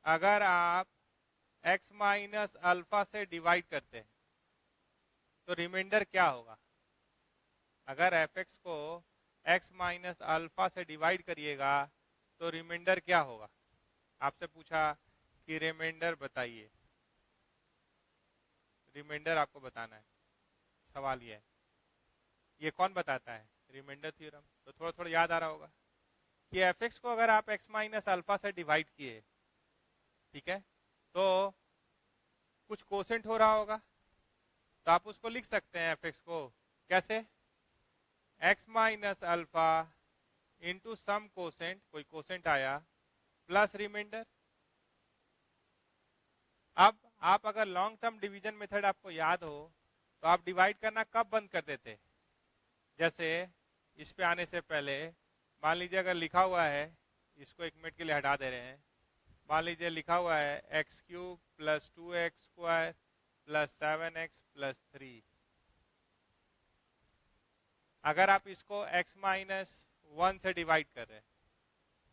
अगर आप x माइनस अल्फा से डिवाइड करते हैं तो रिमाइंडर क्या होगा? अगर fx को x माइनस अल्फा से डिवाइड करिएगा तो रिमाइंडर क्या होगा? आपसे पूछा कि रिमाइंडर बताइए, रिमाइंडर आपको बताना है। सवाल ये कौन बताता है? Remainder theorem. तो थोड़ा थोड़ा याद आ रहा होगा कि fx को अगर आप x माइनस अल्फा से डिवाइड किए, ठीक है, तो कुछ कोसेंट हो रहा होगा, तो आप उसको लिख सकते हैं fx को कैसे? x minus alpha into sum quotient, कोई कोसेंट आया, प्लस रिमाइंडर। अब आप अगर लॉन्ग टर्म डिवीजन मेथड आपको याद हो तो आप डिवाइड करना कब बंद कर देते? जैसे इस पे आने से पहले मान लीजिए अगर लिखा हुआ है, इसको एक मिनट के लिए हटा दे रहे हैं, मान लीजिए लिखा हुआ है x³ plus 2x² plus 7x plus 3, अगर आप इसको x माइनस 1 से डिवाइड कर रहे हैं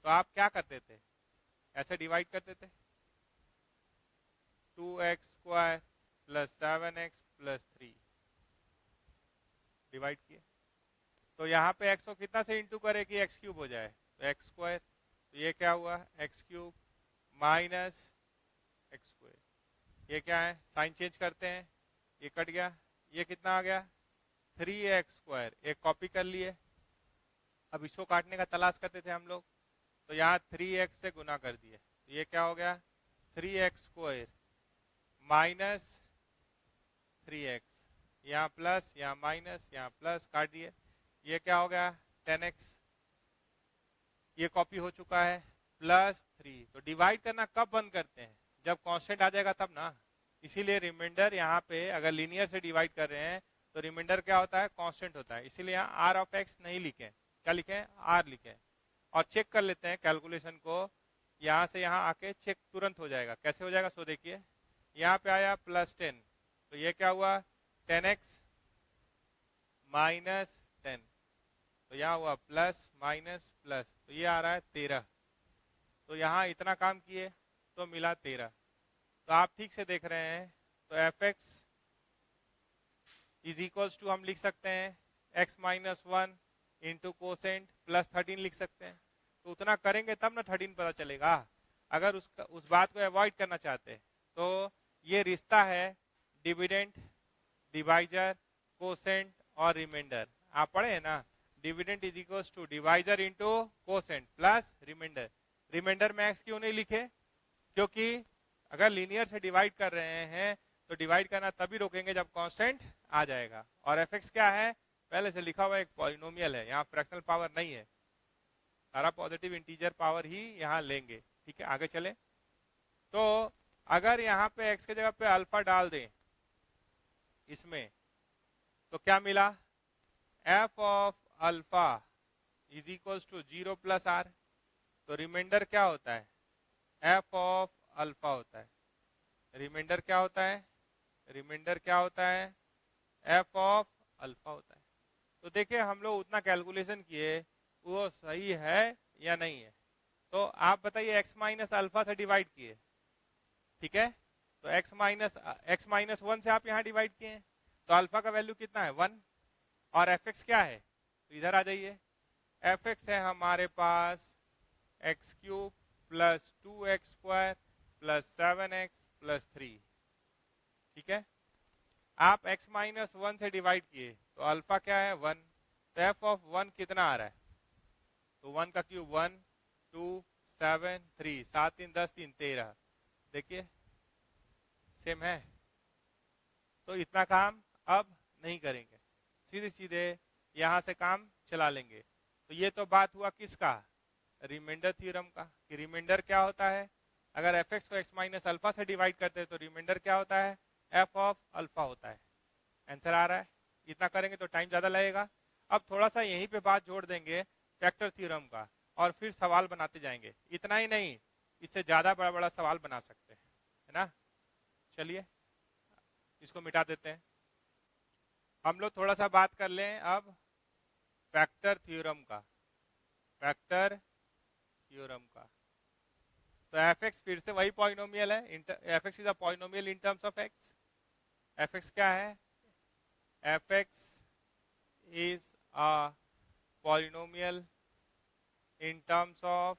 तो आप क्या करते थे, ऐसे डिवाइड करते थे 2x square plus 7x plus 3 divide किए, तो यहाँ पे x को कितना से इंटू करे कि x क्यूब हो जाए, तो x स्क्वायर, तो ये क्या हुआ x cube minus x square, ये क्या है साइन चेंज करते हैं, ये कट गया, ये कितना आ गया 3x स्क्वायर, एक कॉपी कर लिए। अब इसको काटने का तलाश करते थे हम लोग, तो यहाँ 3x से गुना कर दिए, तो ये क्या हो गया 3x स्क्वायर माइनस 3x, यहाँ प्लस यहाँ माइनस यहाँ प्लस, काट दिए, ये क्या हो गया 10x, ये कॉपी हो चुका है, प्लस 3। तो डिवाइड करना कब बंद करते हैं, जब कांस्टेंट आ जाएगा तब ना, इसीलिए रिमाइंडर यहाँ पे अगर लीनियर से डिवाइड कर रहे हैं तो रिमाइंडर क्या होता है कांस्टेंट होता है, इसीलिए यहाँ r ऑफ x नहीं लिखे, क्या लिखे r लिखे। और चेक कर लेते हैं कैलकुलेशन को, यहाँ से यहाँ आके चेक तुरंत हो जाएगा, कैसे हो जाएगा सो देखिए, यहाँ पे आया प्लस 10, तो ये क्या हुआ 10x माइनस 10, तो यहाँ हुआ प्लस माइनस प्लस, तो ये आ रहा है 13, तो यहाँ इतना काम किए तो मिला 13। तो आप ठीक से देख रहे हैं, तो f x is equals to हम लिख सकते हैं x minus 1 into quotient plus 13 लिख सकते हैं, तो उतना करेंगे तब ना 13 पता चलेगा। अगर उस बात को अवॉइड करना चाहते हैं तो ये रिश्ता है डिविडेंड, डिवाइजर, कोसेंट और रिमाइंडर, आप पढ़े हैं ना, dividend is equals to divisor into quotient plus remainder. Remainder में x क्यों नहीं लिखे, क्योंकि अगर लीनियर से डिवाइड कर रहे हैं तो डिवाइड करना तभी रोकेंगे जब कांस्टेंट आ जाएगा। और एफ एक्स क्या है, पहले से लिखा हुआ एक पॉलिनोमियल है, यहाँ फ्रैक्शनल पावर नहीं है, सारा पॉजिटिव इंटीजर पावर ही यहाँ लेंगे। ठीक है आगे चले, तो अगर यहाँ पे x के जगह पे अल्फा डाल दें इसमें, तो क्या मिला f of alpha is equals to 0 plus r, तो रिमाइंडर क्या होता है f ऑफ अल्फा होता है, रिमाइंडर क्या होता है, रिमाइंडर क्या होता है f ऑफ अल्फा होता है। तो देखिए हम लोग उतना कैलकुलेशन किए वो सही है या नहीं है, तो आप बताइए x माइनस अल्फा से डिवाइड किए, ठीक है, तो x माइनस 1 से आप यहाँ डिवाइड किए, तो अल्फा का वैल्यू कितना है 1, और एफ एक्स क्या है, तो इधर आ जाइए, एफ एक्स है हमारे पास x cube plus 2x square plus 7x plus 3, ठीक है। आप x माइनस 1 से डिवाइड किए तो अल्फा क्या है 1, तो एफ ऑफ 1 कितना आ रहा है, तो 1 का क्यूब 1 2 7 3 7 3 10 3 13, देखिए सेम है, तो इतना काम अब नहीं करेंगे, सीधे सीधे यहां से काम चला लेंगे। तो ये तो बात हुआ किसका, रिमाइंडर थ्योरम का, कि रिमाइंडर क्या होता है, अगर एफ एक्स को एक्स माइनस अल्फा से डिवाइड करते हैं तो रिमाइंडर क्या होता है एफ ऑफ अल्फा होता है। आंसर आ रहा है, इतना करेंगे तो टाइम ज्यादा लगेगा। अब थोड़ा सा यहीं पे बात जोड़ देंगे फैक्टर थ्योरम का, और फिर सवाल बनाते जाएंगे, इतना ही नहीं इससे ज्यादा बड़ा बड़ा सवाल बना सकते हैं, है ना। चलिए इसको मिटा देते हैं, हम लोग थोड़ा सा बात कर लें अब फैक्टर थ्योरम का, फैक्टर थ्योरम का। तो एफ एक्स फिर से वही पॉलिनोमियल है, F x is a polynomial in terms of x, F x क्या है, F x is a polynomial in terms of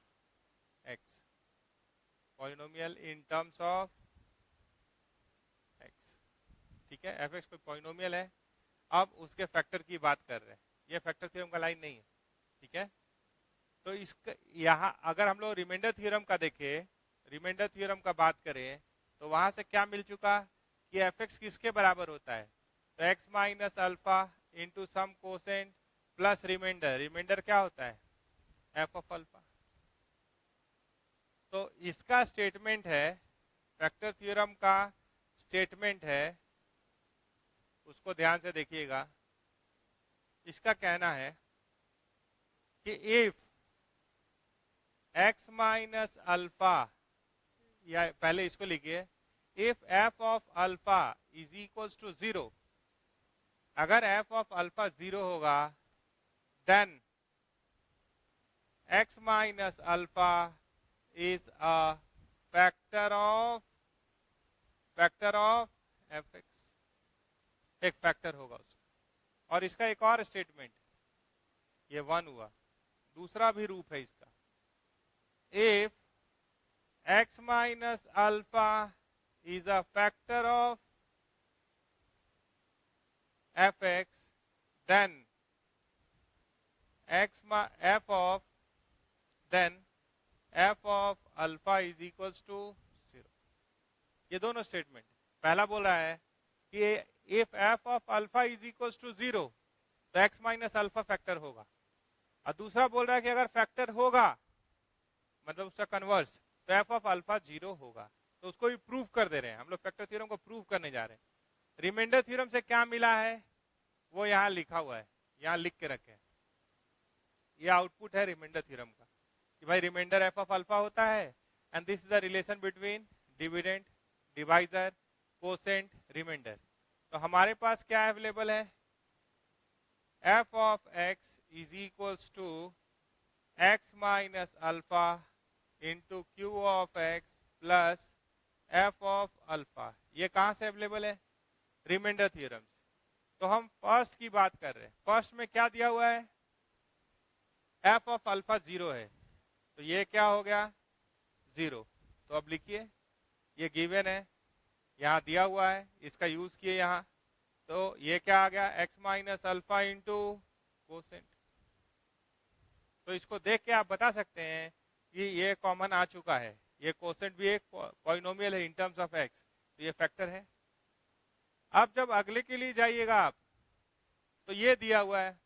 x, polynomial in terms of x, ठीक है, एफ एक्स कोई पॉलिनोमियल है। अब उसके फैक्टर की बात कर रहे हैं, ये फैक्टर थ्योरम का लाइन नहीं है, ठीक है। तो इसका यहाँ अगर हम लोग रिमाइंडर थ्योरम का देखें, रिमाइंडर थ्योरम का बात करें तो वहां से क्या मिल चुका कि एफ एक्स किसके बराबर होता है, तो x minus alpha into sum quotient plus remainder, reminder क्या होता है एफ ऑफ अल्फा। तो इसका स्टेटमेंट है, फैक्टर थ्योरम का स्टेटमेंट है, उसको ध्यान से देखिएगा। इसका कहना है कि इफ x माइनस अल्फा, या पहले इसको लिखिए, if f of alpha is equals to 0, अगर f ऑफ अल्फा 0 होगा then x minus alpha is a factor of fx, एक फैक्टर होगा उसका। और इसका एक और स्टेटमेंट, ये 1 हुआ, दूसरा भी रूप है इसका, if x minus alpha is a factor of fx, then f of alpha is equals to 0। ये दोनों स्टेटमेंट, पहला बोल रहा है कि if f of alpha is equals to 0 तो x माइनस अल्फा फैक्टर होगा, और दूसरा बोल रहा है कि अगर फैक्टर होगा मतलब उसका कन्वर्स तो f of alpha 0 होगा। तो उसको भी प्रूव कर दे रहे हैं हम लोग, फैक्टर थ्योरम को प्रूव करने जा रहे हैं। रिमाइंडर थ्योरम से क्या मिला है वो यहाँ लिखा हुआ है, यहाँ लिख के रखे हैं, ये आउटपुट है रिमाइंडर थ्योरम का कि भाई रिमाइंडर एफ ऑफ अल्फा होता है and this is the relation between dividend, divisor, quotient, remainder. तो हमारे पास क्या अवेलेबल है, f of x is equals to x minus alpha into q of x plus f of alpha. ये कहां से अवेलेबल है, रिमाइंडर थ्योरम से। तो हम फर्स्ट की बात कर रहे हैं, फर्स्ट में क्या दिया हुआ है, एफ ऑफ अल्फा 0 है, तो ये क्या हो गया 0। तो अब लिखिए, ये गिवन है, यहाँ दिया हुआ है, इसका यूज किए यहाँ, तो ये क्या आ गया x minus alpha into quotient. तो इसको देख के आप बता सकते हैं कि ये कॉमन आ चुका है, ये कोसेंट भी एक पॉलिनोमियल है इन टर्म्स ऑफ x, तो ये फैक्टर है। अब जब अगले के लिए जाइएगा आप, तो ये दिया हुआ है,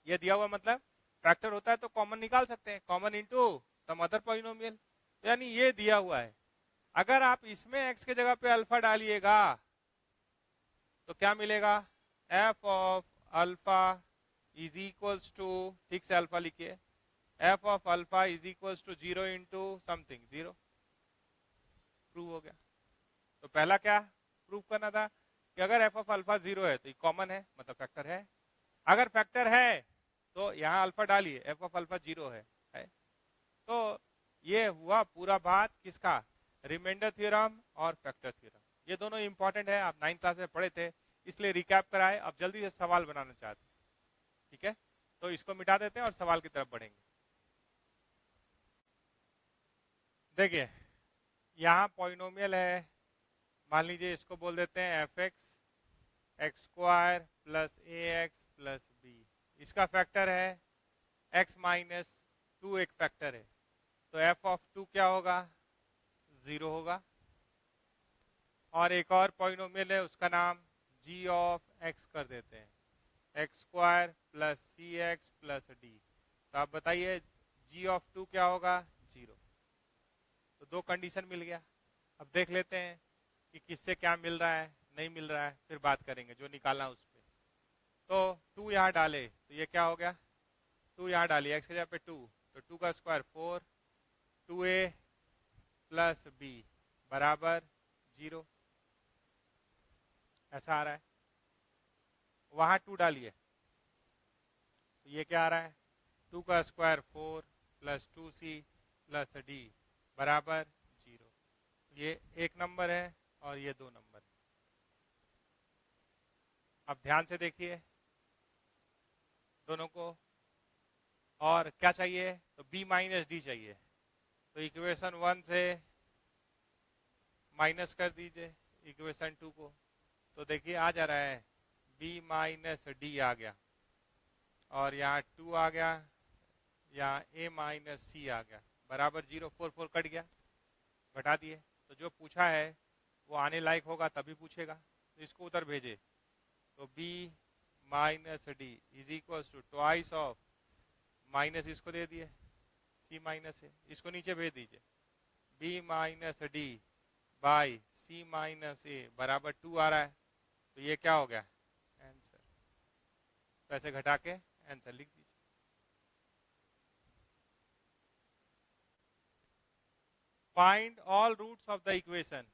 ये दिया हुआ मतलब फैक्टर होता है तो कॉमन निकाल सकते हैं, common into some other polynomial, यानी ये दिया हुआ है। अगर आप इसमें x के जगह पे अल्फा डालिएगा तो क्या मिलेगा, f of alpha is equals to, ठीक से अल्फा लिखिए, f of alpha is equals to 0 into something 0। Prove हो गया। तो पहला क्या प्रूव करना था कि अगर f ऑफ अल्फा 0 है तो ये कॉमन है, मतलब फैक्टर है। अगर फैक्टर है तो यहाँ अल्फा डालिए, f ऑफ अल्फा 0 है। तो ये हुआ पूरा बात किसका, रिमाइंडर थ्योरम और फैक्टर थ्योरम। ये दोनों इंपॉर्टेंट है, आप 9th क्लास में पढ़े थे, इसलिए रिकैप कराए। अब जल्दी से सवाल बनाना चाहते हैं, ठीक है, तो इसको मिटा देते हैं और सवाल की तरफ बढ़ेंगे। देखिए यहाँ पॉलिनोमियल है, मान लीजिए इसको बोल देते हैं F x x square plus A x plus B, इसका फैक्टर है x माइनस 2, एक फैक्टर है, तो f ऑफ 2 क्या होगा 0 होगा। और एक और पॉलिनोमियल है, उसका नाम g ऑफ x कर देते हैं, एक्स स्क्वायर प्लस सी एक्स प्लस डी। तो आप बताइए g ऑफ 2 क्या होगा 0। तो दो कंडीशन मिल गया। अब देख लेते हैं कि किससे क्या मिल रहा है नहीं मिल रहा है, फिर बात करेंगे जो निकालना उस पर। तो 2 यहाँ डाले तो ये क्या हो गया, 2 यहाँ डालिए x के जगह पे 2, तो 2 का स्क्वायर 4, 2a प्लस b बराबर 0, ऐसा आ रहा है। वहां 2 डालिए तो ये क्या आ रहा है, 2 का square 4 plus 2c plus d बराबर 0। ये एक नंबर है और ये 2 नंबर है। अब ध्यान से देखिए दोनों को, और क्या चाहिए, तो b माइनस डी चाहिए, तो इक्वेशन 1 से माइनस कर दीजिए इक्वेशन 2 को, तो देखिए आ जा रहा है b माइनस डी आ गया, और यहाँ 2 आ गया, यहाँ a माइनस सी आ गया, बराबर 0। 4 4 कट गया, घटा दिए। तो जो पूछा है वो आने लायक होगा तभी पूछेगा, तो इसको उधर भेजे, तो b minus d is equal to twice of, minus इसको दे दिए c माइनस है, इसको नीचे भेज दीजिए, b minus D by c minus A बराबर 2 आ रहा है, तो ये क्या हो गया आंसर। तो ऐसे घटा के आंसर लिख दीजिए। Find all roots of the equation,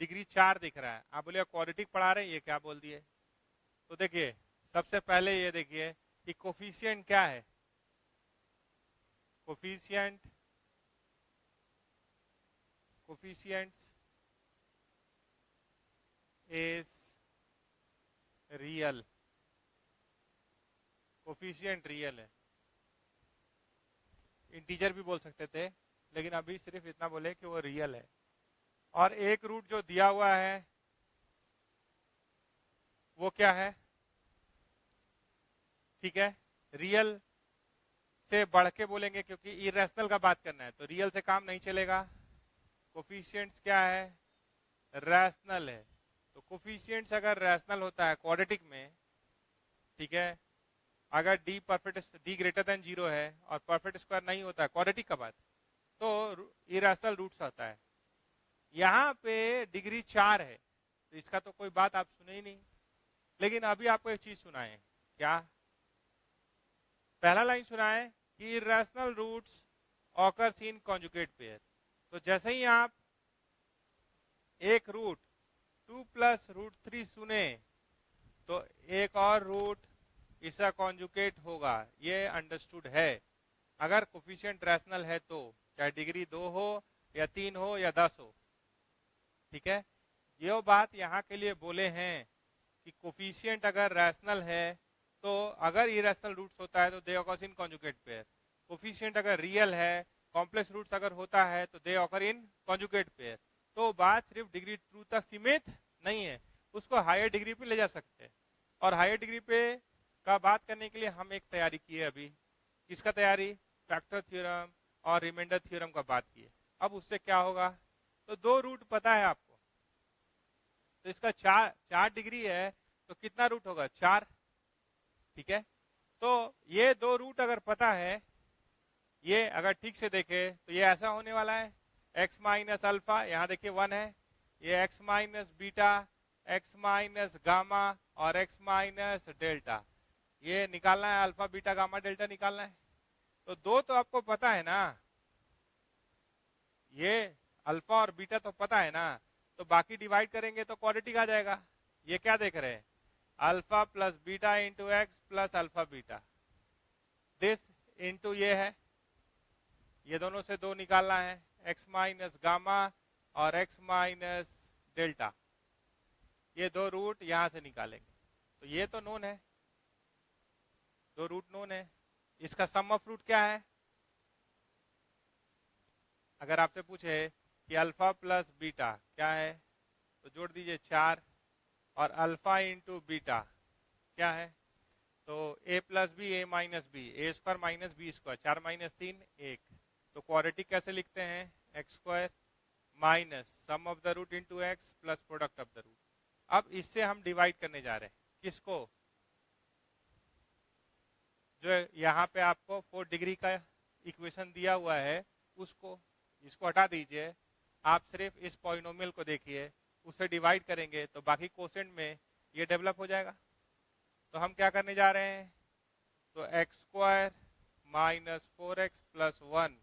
degree 4 दिख रहा है, आप बोलिए क्वाड्रेटिक पढ़ा रहे हैं, ये क्या बोल दिए। तो देखिए सबसे पहले ये देखिए कि कोफिशिएंट क्या है? Coefficient coefficients is real. Coefficient real है। इंटीजर भी बोल सकते थे, लेकिन अभी सिर्फ इतना बोले कि वो रियल है। और एक रूट जो दिया हुआ है वो क्या है? ठीक है, रियल से बढ़ के बोलेंगे क्योंकि इरेशनल का बात करना है, तो रियल से काम नहीं चलेगा। कोफिशिएंट्स क्या है? रैशनल है। तो कोफिशिएंट्स अगर रैशनल होता है क्वाड्रेटिक में, ठीक है, अगर D perfect D greater than 0 है और परफेक्ट स्क्वायर नहीं होता है क्वाड्रेटिक का बात, तो इरेशनल रूट्स आता है। यहाँ पे डिग्री 4 है, तो इसका तो कोई बात आप सुने ही नहीं। लेकिन अभी आपको एक चीज सुनाए। क्या? पहला लाइन सुनाए कि irrational roots occurs in conjugate pair. तो जैसे ही आप एक रूट 2 प्लस रूट 3 सुने, तो एक और रूट इसका कॉन्जुगेट होगा, ये अंडरस्टूड है। अगर कोफिशिएंट रैशनल है तो चाहे डिग्री 2 हो या 3 हो या 10 हो, ठीक है। ये बात यहाँ के लिए बोले हैं कि कोफिशिएंट अगर रैशनल है तो अगर इरेशनल रूट्स होता है तो they occurs in conjugate pair. Coefficient अगर रियल है, कॉम्प्लेक्स रूट्स अगर होता है तो they occur in conjugate pair. तो बात सिर्फ डिग्री 2 तक सीमित नहीं है, उसको हायर डिग्री पे ले जा सकते हैं। और हायर डिग्री पे का बात करने के लिए हम एक तैयारी किए अभी। किसका तैयारी? फैक्टर थ्योरम और रिमाइंडर थ्योरम का बात किए। अब उससे क्या होगा? तो दो रूट पता है आपको, तो इसका 4 डिग्री है, तो कितना रूट होगा? 4, ठीक है। तो ये दो रूट अगर पता है, ये अगर ठीक से देखे तो ये ऐसा होने वाला है, x माइनस अल्फा, यहाँ देखिए 1 है, ये x minus beta, x minus gamma और x माइनस डेल्टा, ये निकालना है, अल्फा बीटा गामा डेल्टा निकालना है। तो दो तो आपको पता है ना, ये अल्फा और बीटा तो पता है ना, तो बाकी डिवाइड करेंगे तो क्वाड्रेटिक आ जाएगा। ये क्या देख रहे हैं? Alpha plus beta into x plus alpha beta, this into ये है, ये दोनों से दो निकालना है, x माइनस गामा और x माइनस डेल्टा, ये दो रूट यहां से निकालेंगे। तो ये तो नोन है, दो रूट नोन है। इसका सम ऑफ रूट क्या है? अगर आपसे पूछे कि अल्फा प्लस बीटा क्या है, तो जोड़ दीजिए 4, और अल्फा इंटू बीटा क्या है? तो a plus b a minus b, a square minus b square, 4 minus 3 1। तो क्वाड्रेटिक कैसे लिखते हैं? X square minus sum of the root into x plus product of the root. अब इससे हम डिवाइड करने जा रहे हैं, किसको? जो यहाँ पे आपको 4 डिग्री का इक्वेशन दिया हुआ है उसको, इसको हटा दीजिए, आप सिर्फ इस पॉलिनोमियल को देखिए, उससे डिवाइड करेंगे तो बाकी कोसेंट में ये डेवलप हो जाएगा। तो हम क्या करने जा रहे हैं? तो x square minus 4x plus 1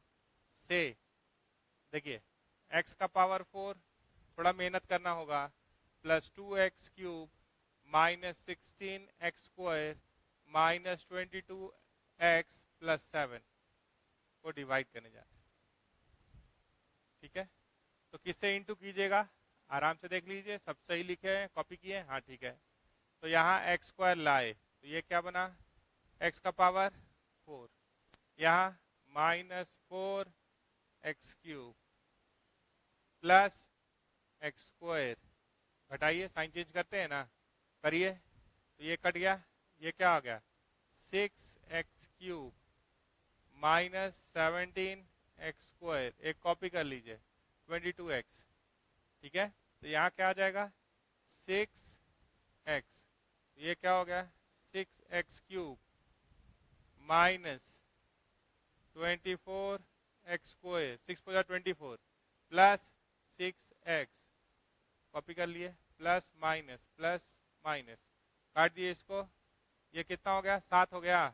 से, देखिए x का पावर 4, थोड़ा मेहनत करना होगा, plus 2x cube minus 16x square minus 22x plus 7 को डिवाइड करने जा रहे हैं, ठीक है। तो किससे इंटू कीजिएगा? आराम से देख लीजिए, सब सही लिखे हैं, कॉपी किए? हाँ ठीक है। तो यहाँ एक्स स्क्वायर लाए तो ये क्या बना? x का पावर 4, यहाँ minus 4x cube plus x square, घटाइए, साइन चेंज करते हैं ना, करिए, तो ये कट गया, ये क्या आ गया? 6x cube minus 17x square, एक कॉपी कर लीजिए, 22x, ठीक है। तो यहाँ क्या आ जाएगा? 6x, ये क्या हो गया? 6x cube minus 24x square, 6 4 24 plus 6x, copy कर लिए, प्लस माइनस काट दिए इसको, ये कितना हो गया? 7 हो गया,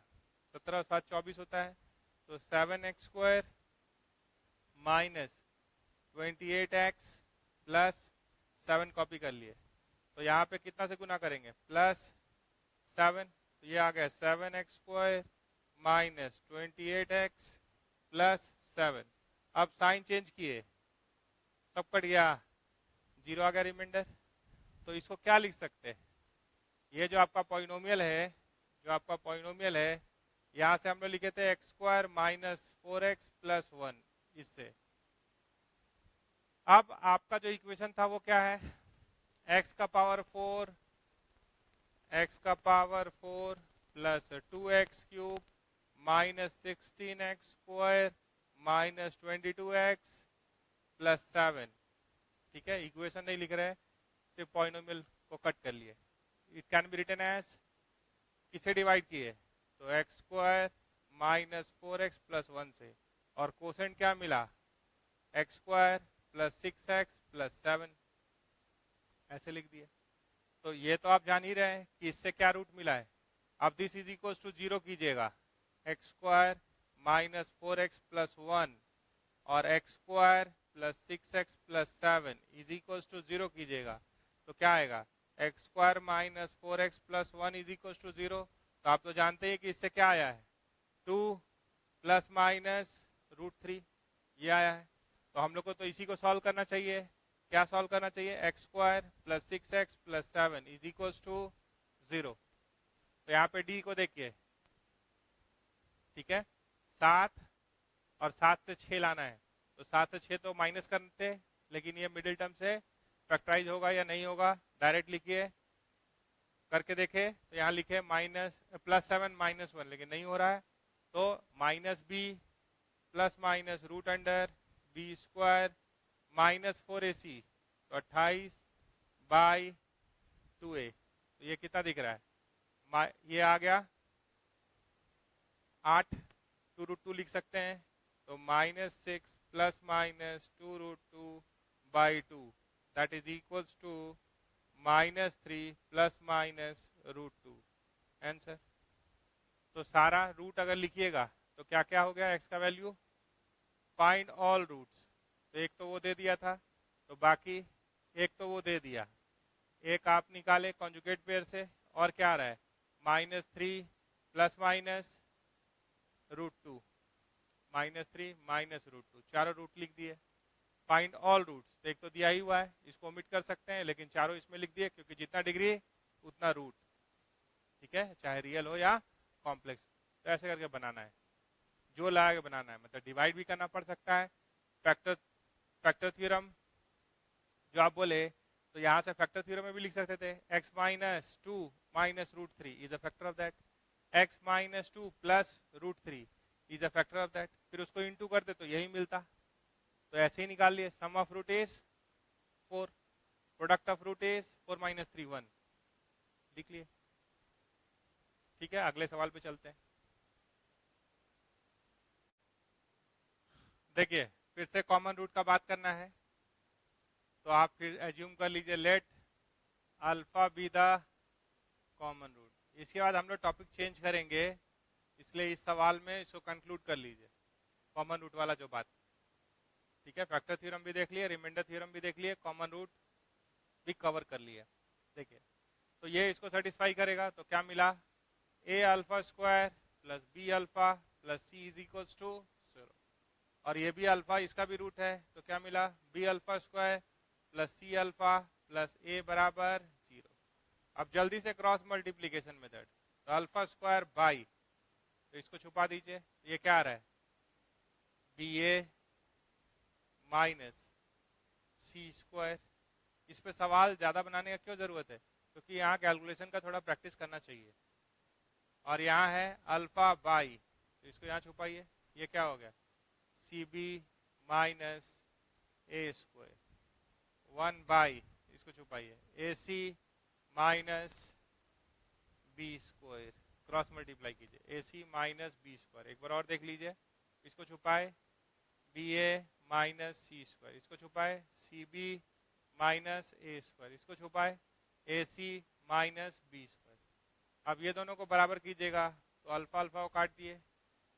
17 और 7 24 होता है। तो 7x square minus 28x plus 7 copy कर लिए, तो यहाँ पे कितना से गुना करेंगे? प्लस 7, तो ये आ गया 7x² माइनस 28x प्लस 7। अब साइन चेंज किए, सब कट गया, 0 आ गया रिमाइंडर। तो इसको क्या लिख सकते हैं, ये जो आपका पॉलिनोमियल है, यहाँ से हम लोग लिखे थे x² माइनस 4x प्लस 1 इससे। अब आपका जो इक्वेशन था वो क्या है, x का power 4 plus 2x³ minus 16x² minus 22x plus 7। ठीक है, इक्वेशन नहीं लिख रहे हैं, सिर्फ पॉलिनोमियल को कट कर लिए। It can be written as, किसे डिवाइड किए, तो x² माइनस 4x प्लस 1 से, और कोसेंट क्या मिला, x² प्लस 6x प्लस 7, ऐसे लिख दिए। तो ये तो आप जान ही रहे हैं कि इससे क्या रूट मिला है। अब दिस इज इक्वल टू 0 कीजिएगा, x² माइनस 4x प्लस 1 और x² plus 6x plus 7 is equal to 0 कीजिएगा, तो क्या आएगा, x² minus 4x plus 1 is equal to 0। तो आप तो जानते हैं कि इससे क्या आया है, 2 प्लस माइनस √3 ये आया है। तो हम लोग को तो इसी को सॉल्व करना चाहिए। क्या सॉल्व करना चाहिए, x² plus 6x plus 7 is equal to 0। तो यहाँ पे d को देखिए, ठीक है, 7 और 7 से 6 लाना है, तो 7 से 6 तो माइनस करते, लेकिन ये मिडिल टर्म से फैक्टराइज होगा या नहीं होगा, डायरेक्ट लिखिए, करके देखे। तो यहाँ लिखे माइनस प्लस 7 माइनस 1, लेकिन नहीं हो रहा है, तो minus b plus minus root under b² minus 4ac, तो 28 बाई 2a। तो ये कितना दिख रहा है, ये आ गया 8, 2√2 लिख सकते हैं, तो minus 6 plus minus 2√2 by 2 that is equals to minus 3 plus minus √2 answer. तो सारा रूट अगर लिखिएगा तो क्या क्या हो गया, x का वैल्यू, फाइंड ऑल रूट्स, तो एक तो वो दे दिया था, तो बाकी एक तो वो दे दिया, एक आप निकाले कॉन्जुगेट पेयर से, और क्या आ रहा है, -3 प्लस माइनस √2 -3 माइनस √2, चारों रूट लिख दिए। फाइंड ऑल रूट्स, तो एक तो दिया ही हुआ है, इसको ओमिट कर सकते हैं, लेकिन चारों इसमें लिख दिए, क्योंकि जितना डिग्री उतना रूट, ठीक है, चाहे रियल हो या कॉम्प्लेक्स। तो ऐसे करके बनाना है, जो लगा के बनाना है, मतलब डिवाइड भी करना पड़ सकता है। फैक्टर थ्योरम जो आप बोले, तो यहाँ से फैक्टर थ्योरम में भी लिख सकते थे, x minus 2 minus √3 is a factor of that, x minus 2 plus √3 is a factor of that, फिर उसको इंटू करते तो यही मिलता। तो ऐसे ही निकाल लिए, sum of root is 4, product of root is 4 minus 3 1, लिख लिए। ठीक है, अगले सवाल पे चलते हैं। देखिए, फिर से कॉमन रूट का बात करना है, तो आप फिर एज्यूम कर लीजिए, let alpha be the common root. इसके बाद हम लोग टॉपिक चेंज करेंगे, इसलिए इस सवाल में इसको कंक्लूड कर लीजिए, कॉमन रूट वाला जो बात। ठीक है, फैक्टर थ्योरम भी देख लिए, रिमाइंडर थ्योरम भी देख लिए, कॉमन रूट भी कवर कर लिए। देखिए, तो ये इसको सेटिस्फाई करेगा, तो क्या मिला, a alpha square plus b alpha plus c is equals to 0, और ये भी अल्फा, इसका भी रूट है, तो क्या मिला, b alpha square plus c alpha plus a बराबर 0। अब जल्दी से क्रॉस मल्टीप्लीकेशन मेथड, तो अल्फा स्क्वायर बाई, तो इसको छुपा दीजिए, ये क्या आ रहा है, ba माइनस c²। इस पे सवाल ज्यादा बनाने का क्यों जरूरत है, क्योंकि यहाँ कैलकुलेशन का थोड़ा प्रैक्टिस करना चाहिए। और यहाँ है अल्फा बाई, तो इसको यहाँ छुपाइए, ये क्या हो गया, cb माइनस a² 1 बाई, इसको छुपाइए, ac minus b², cross multiply कीजिए, ac माइनस b²। एक बार और देख लीजिए, इसको छुपाए, ba माइनस c², इसको छुपाए, cb माइनस a², इसको छुपाए, ac माइनस b²। अब ये दोनों को बराबर कीजिएगा, तो अल्फा अल्फा को काट दिए,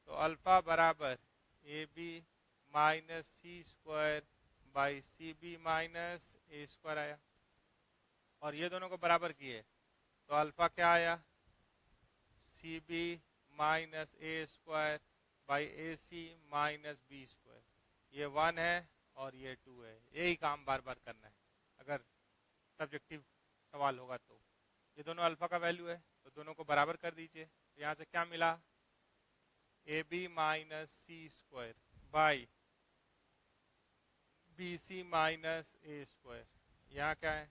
तो अल्फा बराबर ab minus c² by cb minus a² आया, और ये दोनों को बराबर किए, तो अल्फा क्या आया, c b minus a square by a c minus b square, ये 1 है और ये 2 है। यही काम बार बार करना है अगर सब्जेक्टिव सवाल होगा तो। ये दोनों अल्फा का वैल्यू है तो दोनों को बराबर कर दीजिए। तो यहाँ से क्या मिला, a b minus c square by b c minus a square, यहाँ क्या है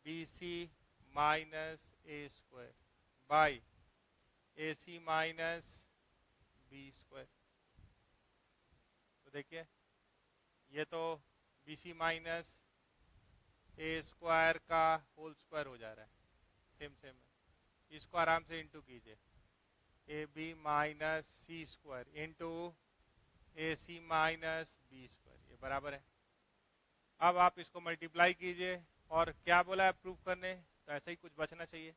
b c minus a square by a c minus b square. तो देखिए ये तो b c minus a square का होल स्क्वायर हो जा रहा है, सेम सेम है। इसको आराम से इंटू कीजिए, a b minus c square into a c minus b square, ये बराबर है। अब आप इसको मल्टीप्लाई कीजिए और क्या बोला है प्रूव करने, तो ऐसा ही कुछ बचना चाहिए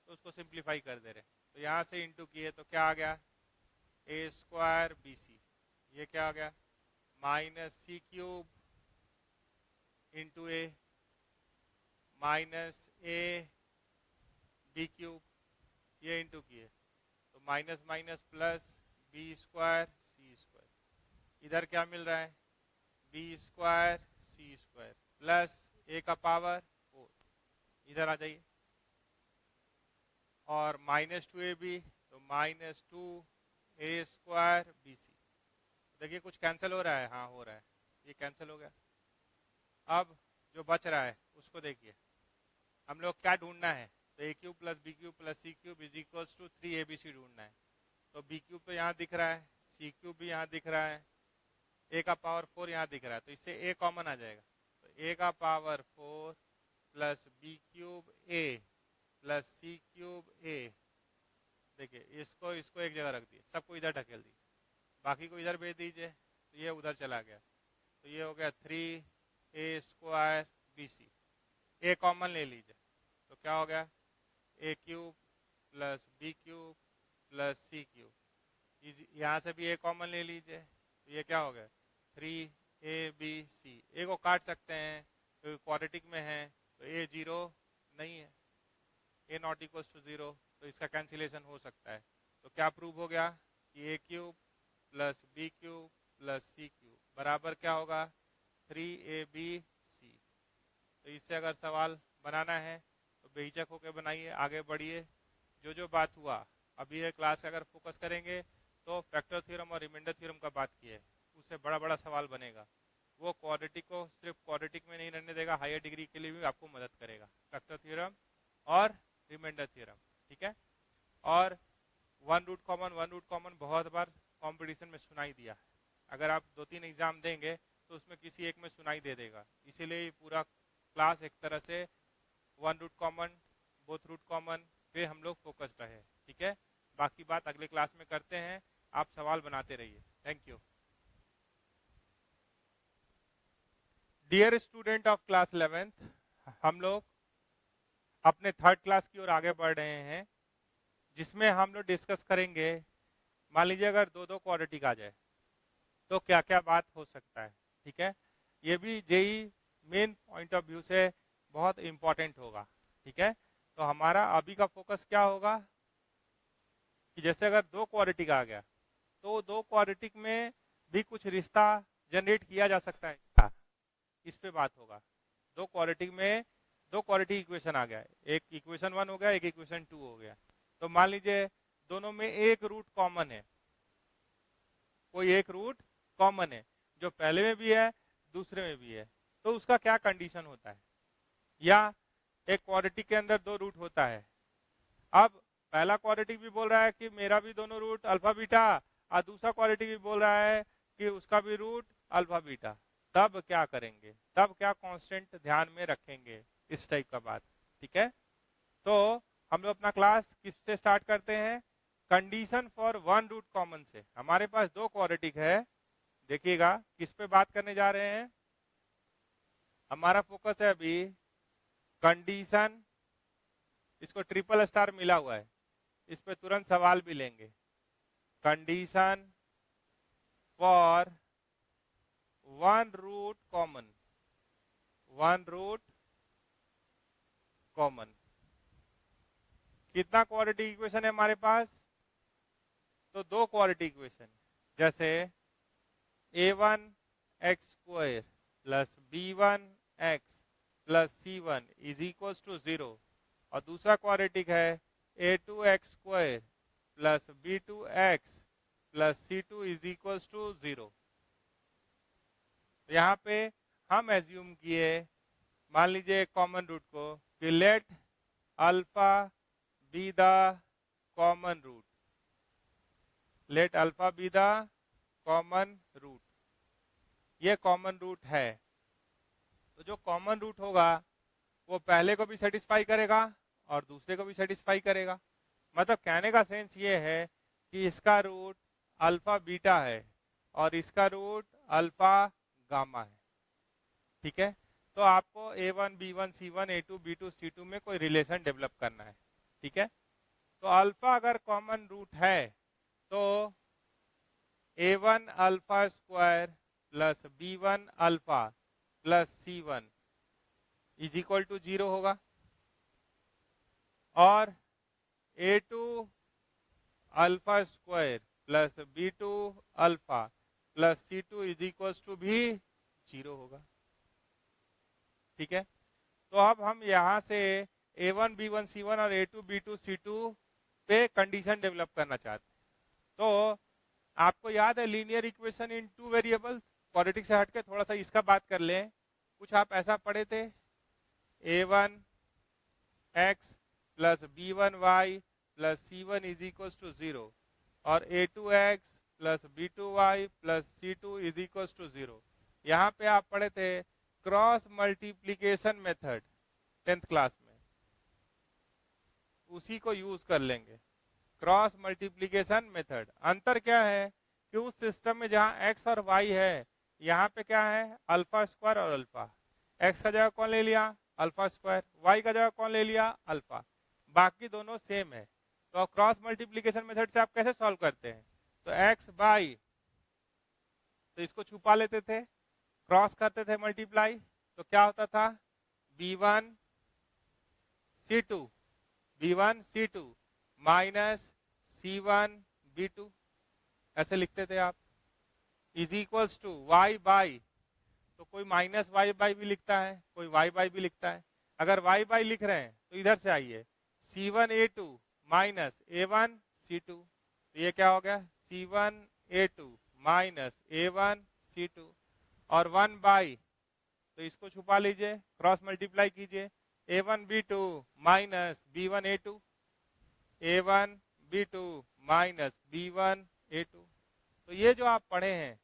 तो उसको सिंप्लीफाई कर दे रहे। तो यहाँ से इंटू किए तो क्या आ गया, ए स्क्वायर बी सी, ये क्या आ गया minus C cube into A minus A B cube, ये इंटू किए तो minus minus plus B square C square. इधर क्या मिल रहा है B square C square plus A का पावर 4, इधर आ जाइए, और माइनस 2 ए बी तो minus 2 A square B C. देखिए कुछ कैंसिल हो रहा है, हाँ हो रहा है, ये कैंसिल हो गया। अब जो बच रहा है उसको देखिए, हम लोग क्या ढूंढना है, तो A cube plus B cube plus C cube is equals to 3 A B C ढूंढना है। तो बी क्यूब तो यहाँ दिख रहा है, सी क्यूब भी यहाँ दिख रहा है, ए का पावर 4 यहाँ दिख रहा है, तो इससे ए कॉमन आ जाएगा। तो ए का पावर 4 प्लस बी क्यूब ए प्लस सी क्यूब ए, देखिए इसको इसको एक जगह रख दिए, सबको इधर ढकेल दिए, बाकी को इधर भेज दीजिए, तो ये उधर चला गया। तो ये हो गया 3 A square B C, A common ले लीजिए तो क्या हो गया A cube plus B cube plus C cube, यहाँ से भी ए कॉमन ले लीजिए तो ये क्या हो गया 3 ए बी सी। ए को काट सकते हैं क्योंकि क्वाड्रेटिक में है, तो ए 0 नहीं है, ए नॉट इक्वल्स टू 0, तो इसका कैंसिलेशन हो सकता है। तो क्या प्रूव हो गया कि A cube plus B cube plus C cube बराबर क्या होगा 3 ए बी सी। तो इससे अगर सवाल बनाना है तो बेहिचक होकर बनाइए, आगे बढ़िए। जो बात हुआ अभी ये क्लास अगर फोकस करेंगे तो फैक्टर थ्योरम और रिमाइंडर थ्योरम का बात की है, उससे बड़ा बड़ा सवाल बनेगा। वो क्वाड्रेटिक को सिर्फ क्वाड्रेटिक में नहीं रहने देगा, हायर डिग्री के लिए भी आपको मदद करेगा, फैक्टर थ्योरम और रिमाइंडर थ्योरम, ठीक है। और वन रूट कॉमन बहुत बार कंपटीशन में सुनाई दिया है, अगर आप 2-3 एग्जाम देंगे तो उसमें किसी एक में सुनाई दे देगा, इसीलिए पूरा क्लास एक तरह से one root common both root common पे हम लोग फोकस्ड रहे, ठीक है। बाकी बात अगले क्लास में करते हैं, आप सवाल बनाते रहिए। Thank you. Dear student of class 11th, हम लोग अपने थर्ड क्लास की ओर आगे बढ़ रहे हैं, जिसमें हम लोग डिस्कस करेंगे मान लीजिए अगर दो क्वाड्रेटिक आ जाए तो क्या क्या बात हो सकता है, ठीक है। ये भी JEE main point of view से बहुत इंपॉर्टेंट होगा, ठीक है। तो हमारा अभी का फोकस क्या होगा कि जैसे अगर दो क्वाड्रेटिक आ गया तो दो क्वाड्रेटिक में भी कुछ रिश्ता जनरेट किया जा सकता है क्या, इस पे बात होगा। दो क्वाड्रेटिक में दो क्वाड्रेटिक इक्वेशन आ गया, एक इक्वेशन 1 हो गया, एक इक्वेशन 2 हो गया। तो मान लीजिए दोनों में एक रूट कॉमन है, कोई एक रूट कॉमन है जो पहले में भी है दूसरे में भी है, तो उसका क्या कंडीशन होता है। या एक क्वाड्रेटिक के अंदर दो रूट होता है, अब पहला क्वाड्रेटिक भी बोल रहा है कि मेरा भी दोनों रूट अल्फा बीटा, और दूसरा क्वाड्रेटिक भी बोल रहा है कि उसका भी रूट अल्फा बीटा, तब क्या करेंगे, तब क्या कांस्टेंट ध्यान में रखेंगे, इस टाइप का बात, ठीक है। तो हम लोग अपना क्लास किस से स्टार्ट करते हैं, condition for one root common से। हमारे पास दो क्वाड्रेटिक है, देखिएगा किस पे बात करने जा रहे हैं। हमारा फोकस है अभी कंडीशन, इसको ट्रिपल स्टार मिला हुआ है, इस पे तुरंत सवाल भी लेंगे। Condition for one root common, one root common कितना क्वाड्रेटिक इक्वेशन है हमारे पास? तो दो क्वाड्रेटिक इक्वेशन, जैसे a1 x square plus b1 x plus c1 is equal to 0, और दूसरा क्वाड्रेटिक है a2 x square plus b2 x plus c2 is equal to 0। यहाँ पे हम एज्यूम किए, मान लीजिए कॉमन रूट को, कि let alpha be the common root, let alpha be the common root, ये कॉमन रूट है। तो जो कॉमन रूट होगा वो पहले को भी सेटिस्फाई करेगा और दूसरे को भी सेटिस्फाई करेगा। मतलब कहने का सेंस ये है कि इसका रूट अल्फा बीटा है और इसका रूट अल्फा गामा है। ठीक है, तो आपको a1 b1 c1 a2 b2 c2 में कोई रिलेशन डेवलप करना है। ठीक है, तो अल्फा अगर कॉमन रूट है तो a1 alpha square plus b1 alpha plus c1 is equal to 0 होगा, और a2 alpha square plus b2 alpha plus c2 is equal to भी 0 होगा। ठीक है, तो अब हम यहाँ से a1 b1 c1 और a2 b2 c2 पे कंडीशन डेवलप करना चाहते हैं। तो आपको याद है linear equation in two variable, quadratic से हटके थोड़ा सा इसका बात कर लें। कुछ आप ऐसा पढ़े थे, a1 x plus b1 y plus c1 is equal to 0, और a2 x plus b2 y plus c2 is equal to 0। यहाँ पे आप पढ़े थे cross multiplication method 10th class में, उसी को यूज कर लेंगे, क्रॉस मल्टीप्लीकेशन मेथड। अंतर क्या है कि उस सिस्टम में जहां x और y है, यहाँ पे क्या है अल्फा स्क्वायर और अल्फा। x का जगह कौन ले लिया? Alpha square. y का जगह कौन ले लिया? अल्फा। बाकी दोनों सेम है। तो क्रॉस मल्टीप्लीकेशन मेथड से आप कैसे सॉल्व करते हैं? तो x बाई, तो इसको छुपा लेते थे, क्रॉस करते थे मल्टीप्लाई, तो क्या होता था b1 c2 b1 c2 minus c1 b2, ऐसे लिखते थे आप, is equals to y by, तो कोई माइनस y बाई भी लिखता है, कोई y बाई भी लिखता है। अगर y बाई लिख रहे हैं तो इधर से आइए, c1 a2 minus a1 c2, तो ये क्या हो गया c1 a2 minus a1 c2, और 1 बाई, तो इसको छुपा लीजिए, क्रॉस मल्टीप्लाई कीजिए, a1 b2 minus b1 a2, a1 b2 minus b1 a2। तो ये जो आप पढ़े हैं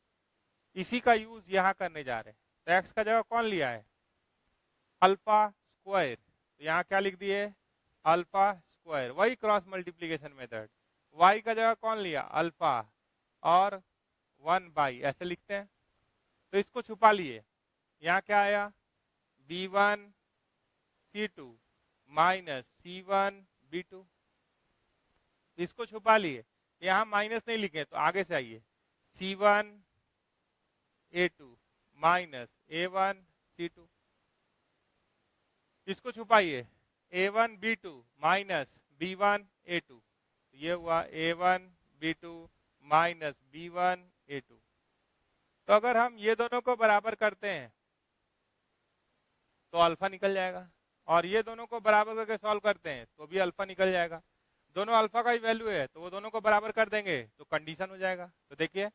इसी का यूज यहाँ करने जा रहे हैं। तो x का जगह कौन लिया है? अल्फा स्क्वायर, तो यहाँ क्या लिख दिए? अल्फा स्क्वायर, वही क्रॉस मल्टीप्लीकेशन मेथड। y का जगह कौन लिया? अल्फा, और 1 बाई, ऐसे लिखते हैं। तो इसको छुपा लिए, यहाँ क्या आया b1 c2 minus c1 b2, इसको छुपा लिए, यहाँ माइनस नहीं लिखे तो आगे से आइए, c1 a2 minus a1 c2, इसको छुपाइए, a1 b2 minus b1 a2, ये हुआ a1 b2 minus b1 a2। तो अगर हम ये दोनों को बराबर करते हैं तो अल्फा निकल जाएगा, और ये दोनों को बराबर करके सॉल्व करते हैं तो भी अल्फा निकल जाएगा। दोनों अल्फा का ही वैल्यू है तो वो दोनों को बराबर कर देंगे तो कंडीशन हो जाएगा। तो देखिए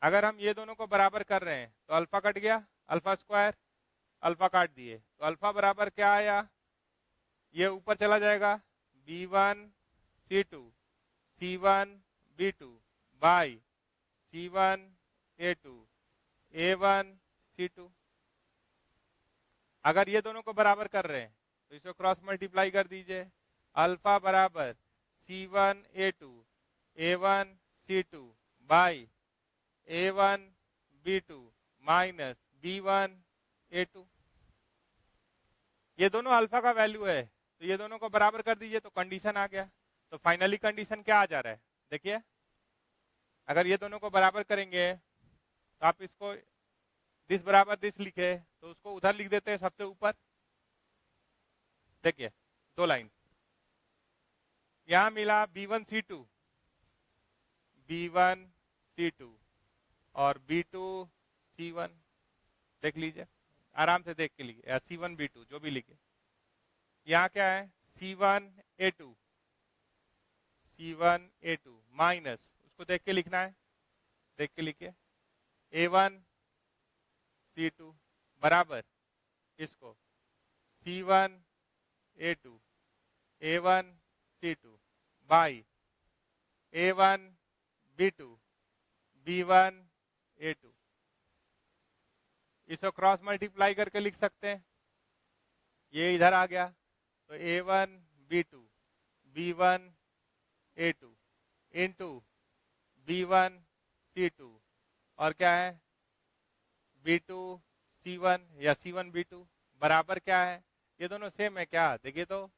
अगर हम ये दोनों को बराबर कर रहे हैं तो अल्फा कट गया, अल्फा स्क्वायर, अल्फा काट दिए, तो अल्फा बराबर क्या आया, ये ऊपर चला जाएगा b1 c2 c1 b2 by c1 a2 a1 c2। अगर ये दोनों को बराबर कर रहे हैं तो इसको क्रॉस मल्टीप्लाई कर दीजिए, अल्फा बराबर c1 a2 a1 c2 by a1 b2 minus b1 a2। ये दोनों अल्फा का वैल्यू है तो ये दोनों को बराबर कर दीजिए तो कंडीशन आ गया। तो फाइनली कंडीशन क्या आ जा रहा है, देखिए अगर ये दोनों को बराबर करेंगे तो आप इसको दिस बराबर दिस लिखे तो उसको उधर लिख देते हैं सबसे ऊपर, देखिए 2 लाइन, यहां मिला B1C2, B1C2 और B2C1, देख लीजिए आराम से देख के लिखिए, या C1B2 जो भी लिखे। यहाँ क्या है C1A2, C1A2 माइनस, उसको देख के लिखना है, देख के लिखिए A1C2 बराबर इसको C1A2 A1C2 by A1B2 B1A2, इसको क्रॉस मल्टीप्लाई करके लिख सकते हैं, ये इधर आ गया तो A1B2 B1A2 इंटू B1C2 और क्या है B2C1 या C1B2 बराबर क्या है, ये दोनों सेम है क्या, देखिए तो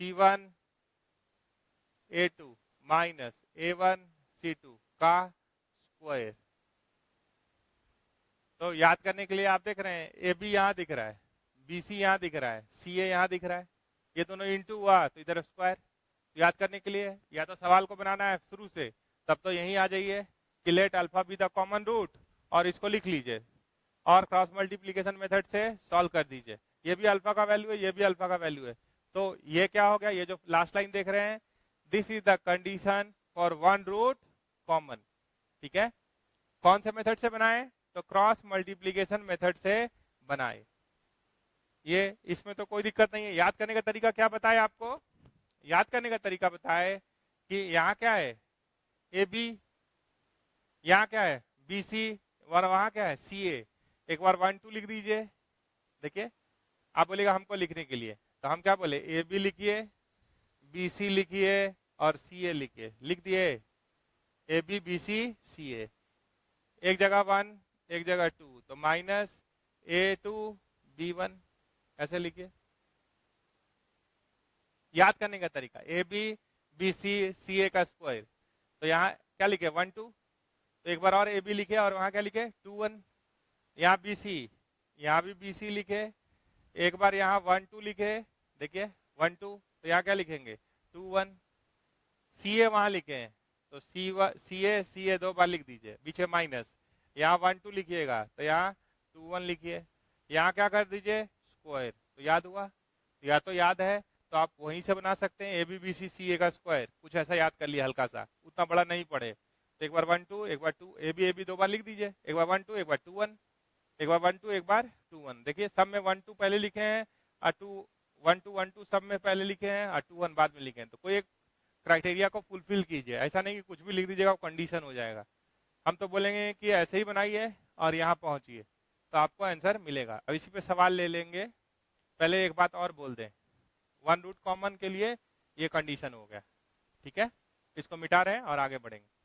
C1A2 माइनस A1C2 का स्क्वायर। तो याद करने के लिए आप देख रहे हैं AB यहाँ दिख रहा है, BC यहाँ दिख रहा है, CA यहाँ दिख रहा है, ये दोनों इंटू हुआ तो इधर स्क्वायर। याद करने के लिए या तो सवाल को बनाना है शुरू से, तब तो यहीं आ जाइए कि let alpha be the common root और इसको लिख लीजिए और क्रॉस मल्टीप्लीकेशन मेथड से सॉल्व कर दीजिए। ये भी अल्फा का वैल्यू है, ये भी अल्फा का वैल्यू है, तो ये क्या हो गया, ये जो लास्ट लाइन देख रहे हैं, this is the condition for one root common. ठीक है, कौन से मेथड से बनाए, तो क्रॉस मल्टीप्लीकेशन मेथड से बनाए। ये इसमें तो कोई दिक्कत नहीं है। याद करने का तरीका क्या बताए आपको, याद करने का तरीका बताए कि यहाँ क्या है AB, यहाँ क्या है BC और वहां क्या है CA। एक बार 1 2 लिख दीजिए, देखिए आप बोलेगा हमको लिखने के लिए, तो हम क्या बोले AB लिखिए, BC लिखिए और CA लिखिए, लिख दिए AB BC CA, एक जगह 1 एक जगह 2 तो माइनस A2 B1 ऐसे लिखिए। याद करने का तरीका AB BC CA का स्क्वायर, तो यहाँ क्या लिखे 1 2, तो एक बार और AB लिखे और वहां क्या लिखे 2 1, यहाँ BC, यहाँ भी BC लिखे, एक बार यहाँ 1 2 लिखे, देखिए 1 2, तो यहाँ क्या लिखेंगे 2 1, CA वहां लिखे हैं तो CA दो बार लिख दीजिए, पीछे माइनस, यहाँ 1 2 लिखिएगा तो यहाँ 2 1 लिखिए, यहाँ क्या कर दीजिए स्क्वायर, तो याद हुआ, या तो याद है तो आप वहीं से बना सकते हैं AB BC CA का स्क्वायर, कुछ ऐसा याद कर लिया हल्का सा, उतना बड़ा नहीं पड़े, तो एक बार 1 2 एक बार 2, AB दो बार लिख दीजिए, एक बार 1 2 एक बार 2 1, एक बार 1 2 एक बार 2 1, देखिए सब में 1 2 पहले लिखे हैं और 1 2 सब में पहले लिखे हैं और 2 1 बाद में लिखे हैं, तो कोई एक क्राइटेरिया को फुलफिल कीजिए, ऐसा नहीं कि कुछ भी लिख दीजिएगा कंडीशन हो जाएगा। हम तो बोलेंगे कि ऐसे ही बनाइए और यहाँ पहुंचिए तो आपको आंसर मिलेगा। अब इसी पे सवाल ले लेंगे, पहले एक बात और बोल दें, वन रूट कॉमन के लिए ये कंडीशन हो गया, ठीक है, इसको मिटा रहे हैं और आगे बढ़ेंगे।